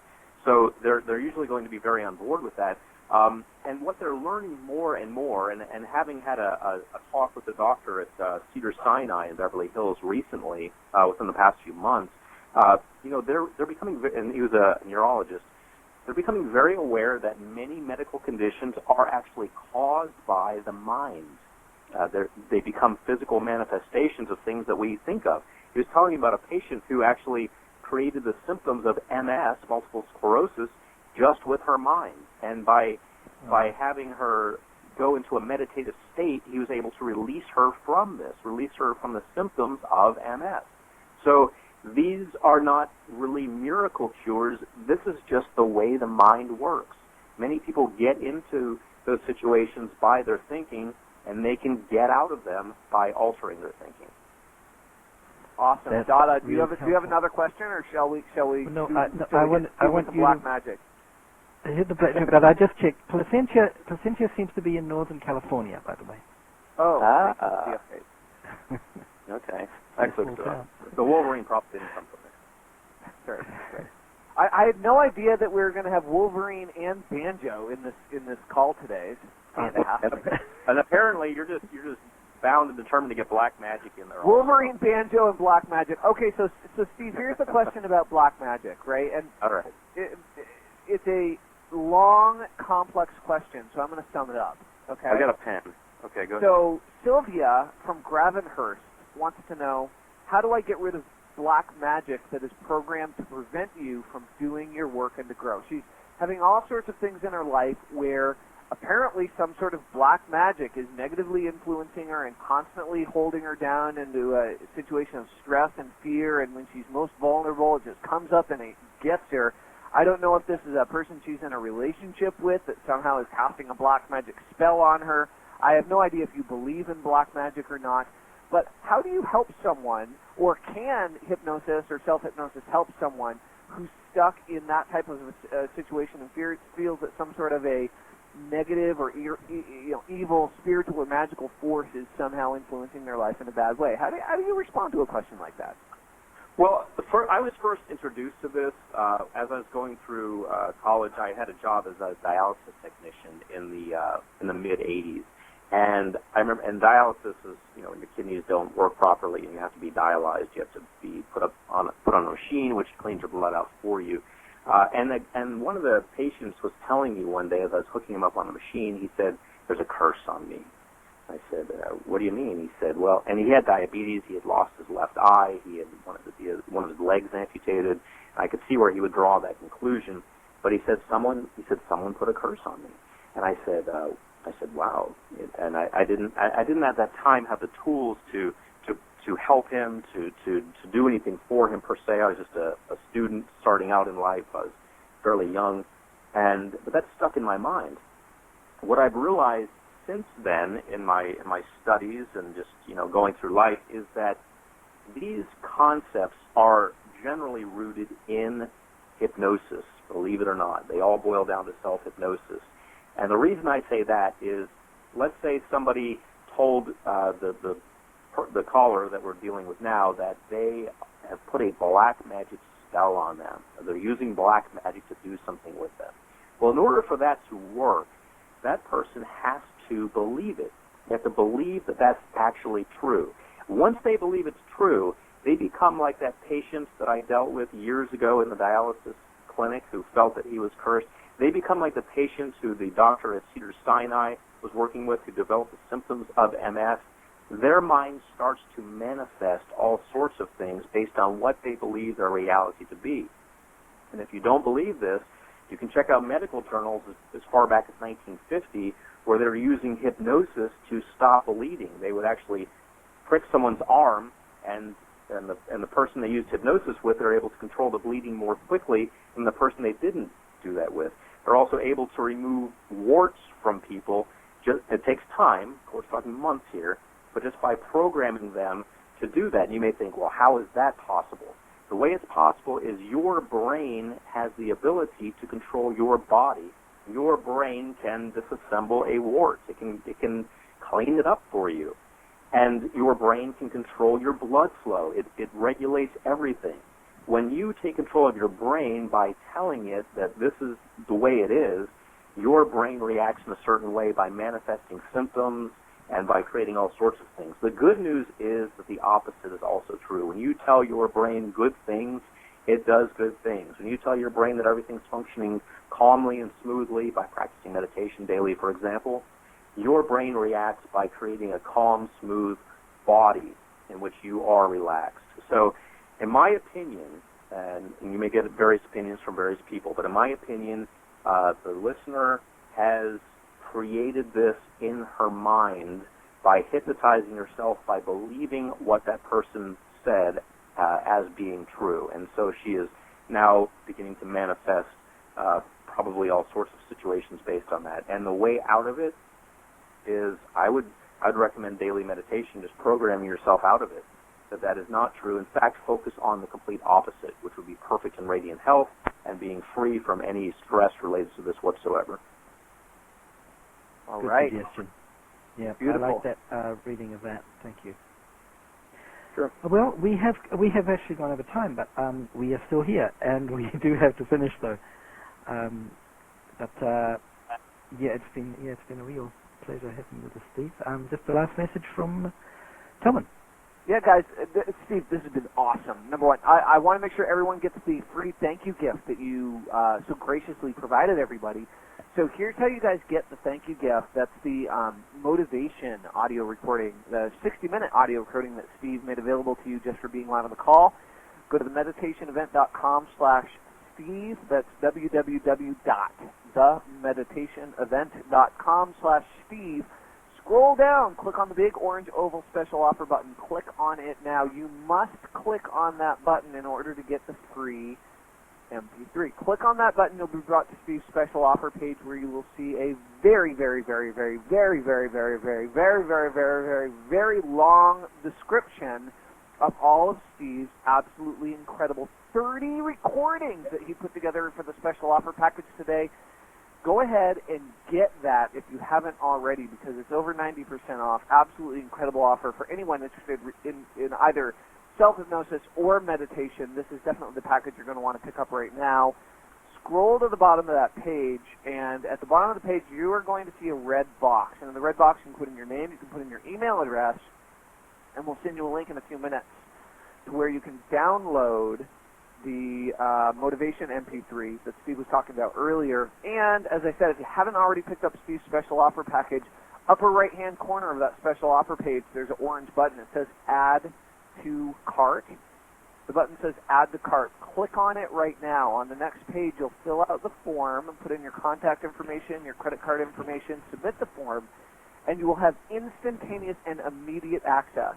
So they're usually going to be very on board with that. And what they're learning more and more, and having had a talk with the doctor at Cedars-Sinai in Beverly Hills recently, within the past few months, they're becoming, and he was a neurologist, they're becoming very aware that many medical conditions are actually caused by the mind. They become physical manifestations of things that we think of. He was telling me about a patient who actually created the symptoms of MS, multiple sclerosis, just with her mind. And by having her go into a meditative state, he was able to release her from the symptoms of MS. So these are not really miracle cures. This is just the way the mind works. Many people get into those situations by their thinking, and they can get out of them by altering their thinking. Awesome. That's Dada, do you really have another question, or shall we No, I want the you black to magic? hit the black magic, but I just checked. Placentia seems to be in Northern California, by the way. Oh, Okay. Excellent. The Wolverine probably didn't come from there. Sure. Great. I had no idea that we were going to have Wolverine and Banjo in this call today. It's fantastic. And apparently, you're just bound and determined to get black magic in there. Wolverine, Banjo, and black magic. Okay, so Steve, here's the question about black magic, right? And all right, it's a long, complex question, so I'm going to sum it up. Okay. I got a pen. Okay, go ahead. So Sylvia from Gravenhurst wants to know, how do I get rid of black magic that is programmed to prevent you from doing your work and to grow? She's having all sorts of things in her life where apparently some sort of black magic is negatively influencing her and constantly holding her down into a situation of stress and fear, and when she's most vulnerable, it just comes up and it gets her. I don't know if this is a person she's in a relationship with that somehow is casting a black magic spell on her. I have no idea if you believe in black magic or not, but how do you help someone, or can hypnosis or self-hypnosis help someone who's stuck in that type of a situation and feels that some sort of a negative or evil spiritual or magical force is somehow influencing their life in a bad way? How do you respond to a question like that? Well, I was first introduced to this as I was going through college. I had a job as a dialysis technician in the mid '80s, and I remember. And dialysis is, when your kidneys don't work properly and you have to be dialyzed, you have to be put on a machine which cleans your blood out for you. And one of the patients was telling me one day as I was hooking him up on the machine, he said, "There's a curse on me." I said, "What do you mean?" He said, "Well," and he had diabetes. He had lost his left eye. He had one of his legs amputated. I could see where he would draw that conclusion. But he said, someone put a curse on me. And I said, wow. And I didn't at that time have the tools to help him, to do anything for him per se. I was just a student starting out in life. I was fairly young, but that stuck in my mind. What I've realized since then in my studies and just going through life is that these concepts are generally rooted in hypnosis. Believe it or not, they all boil down to self-hypnosis. And the reason I say that is, let's say somebody told the caller that we're dealing with now that they have put a black magic spell on them. They're using black magic to do something with them. Well, in order for that to work, that person has to believe it. They have to believe that that's actually true. Once they believe it's true, they become like that patient that I dealt with years ago in the dialysis clinic who felt that he was cursed. They become like the patients who the doctor at Cedars-Sinai was working with who developed the symptoms of MS. Their mind starts to manifest all sorts of things based on what they believe their reality to be. And if you don't believe this, you can check out medical journals as far back as 1950 where they were using hypnosis to stop bleeding. They would actually prick someone's arm, and the person they used hypnosis with, they're able to control the bleeding more quickly than the person they didn't do that with. They're also able to remove warts from people. It takes time, of course, talking months here, but just by programming them to do that. And you may think, well, how is that possible? The way it's possible is your brain has the ability to control your body. Your brain can disassemble a wart. It can clean it up for you. And your brain can control your blood flow. It regulates everything. When you take control of your brain by telling it that this is the way it is, your brain reacts in a certain way by manifesting symptoms and by creating all sorts of things. The good news is that the opposite is also true. When you tell your brain good things, it does good things. When you tell your brain that everything's functioning calmly and smoothly by practicing meditation daily, for example, your brain reacts by creating a calm, smooth body in which you are relaxed. So, in my opinion, and you may get various opinions from various people, but in my opinion, the listener has created this in her mind by hypnotizing herself, by believing what that person said as being true. And so she is now beginning to manifest probably all sorts of situations based on that. And the way out of it is I'd recommend daily meditation, just programming yourself out of it, that is not true. In fact, focus on the complete opposite, which would be perfect and radiant health and being free from any stress related to this whatsoever. All Good right. suggestion. Yeah, Beautiful. I like that reading of that. Thank you. Sure. Well, we have actually gone over time, but we are still here, and we do have to finish though. It's been a real pleasure having you with us, Steve. Just the last message from Tillman. Yeah, guys, Steve, this has been awesome. Number one, I want to make sure everyone gets the free thank you gift that you so graciously provided everybody. So here's how you guys get the thank you gift. That's the motivation audio recording, the 60-minute audio recording that Steve made available to you just for being live on the call. Go to themeditationevent.com/Steve. That's www.themeditationevent.com/Steve. Scroll down, click on the big orange oval special offer button. Click on it now. You must click on that button in order to get the free MP3. Click on that button. You'll be brought to Steve's special offer page where you will see a very, very, very, very, very, very, very, very, very, very, very, very, very long description of all of Steve's absolutely incredible 30 recordings that he put together for the special offer package today. Go ahead and get that if you haven't already, because it's over 90% off. Absolutely incredible offer for anyone interested in either self-hypnosis or meditation. This is definitely the package you're going to want to pick up right now. Scroll to the bottom of that page, and at the bottom of the page, you are going to see a red box. And in the red box, you can put in your name, you can put in your email address, and we'll send you a link in a few minutes to where you can download the Motivation MP3 that Steve was talking about earlier. And, as I said, if you haven't already picked up Steve's special offer package, upper right-hand corner of that special offer page, there's an orange button. It says Add to Cart. The button says Add to Cart. Click on it right now. On the next page, you'll fill out the form and put in your contact information, your credit card information, submit the form, and you will have instantaneous and immediate access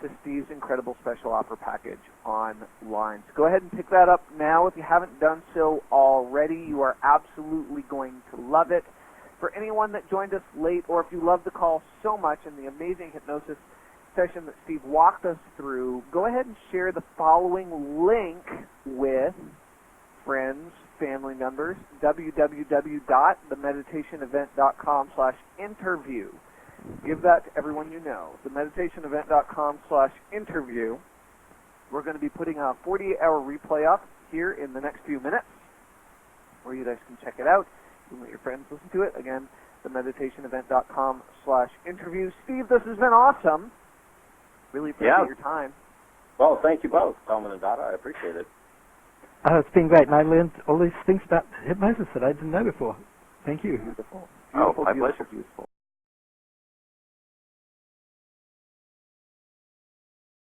to Steve's incredible special offer package online. So go ahead and pick that up now. If you haven't done so already, you are absolutely going to love it. For anyone that joined us late, or if you love the call so much and the amazing hypnosis session that Steve walked us through, go ahead and share the following link with friends, family members, www.themeditationevent.com/interview. Give that to everyone you know. Themeditationevent.com/interview. We're going to be putting a 48-hour replay up here in the next few minutes where you guys can check it out. and let your friends listen to it. Again, themeditationevent.com/interview. Steve, this has been awesome. Really appreciate your time. Well, thank you both, Telman and Dada. I appreciate it. It's been great, and I learned all these things about hypnosis that I didn't know before. Thank you. Beautiful. My Beautiful pleasure. Beautiful.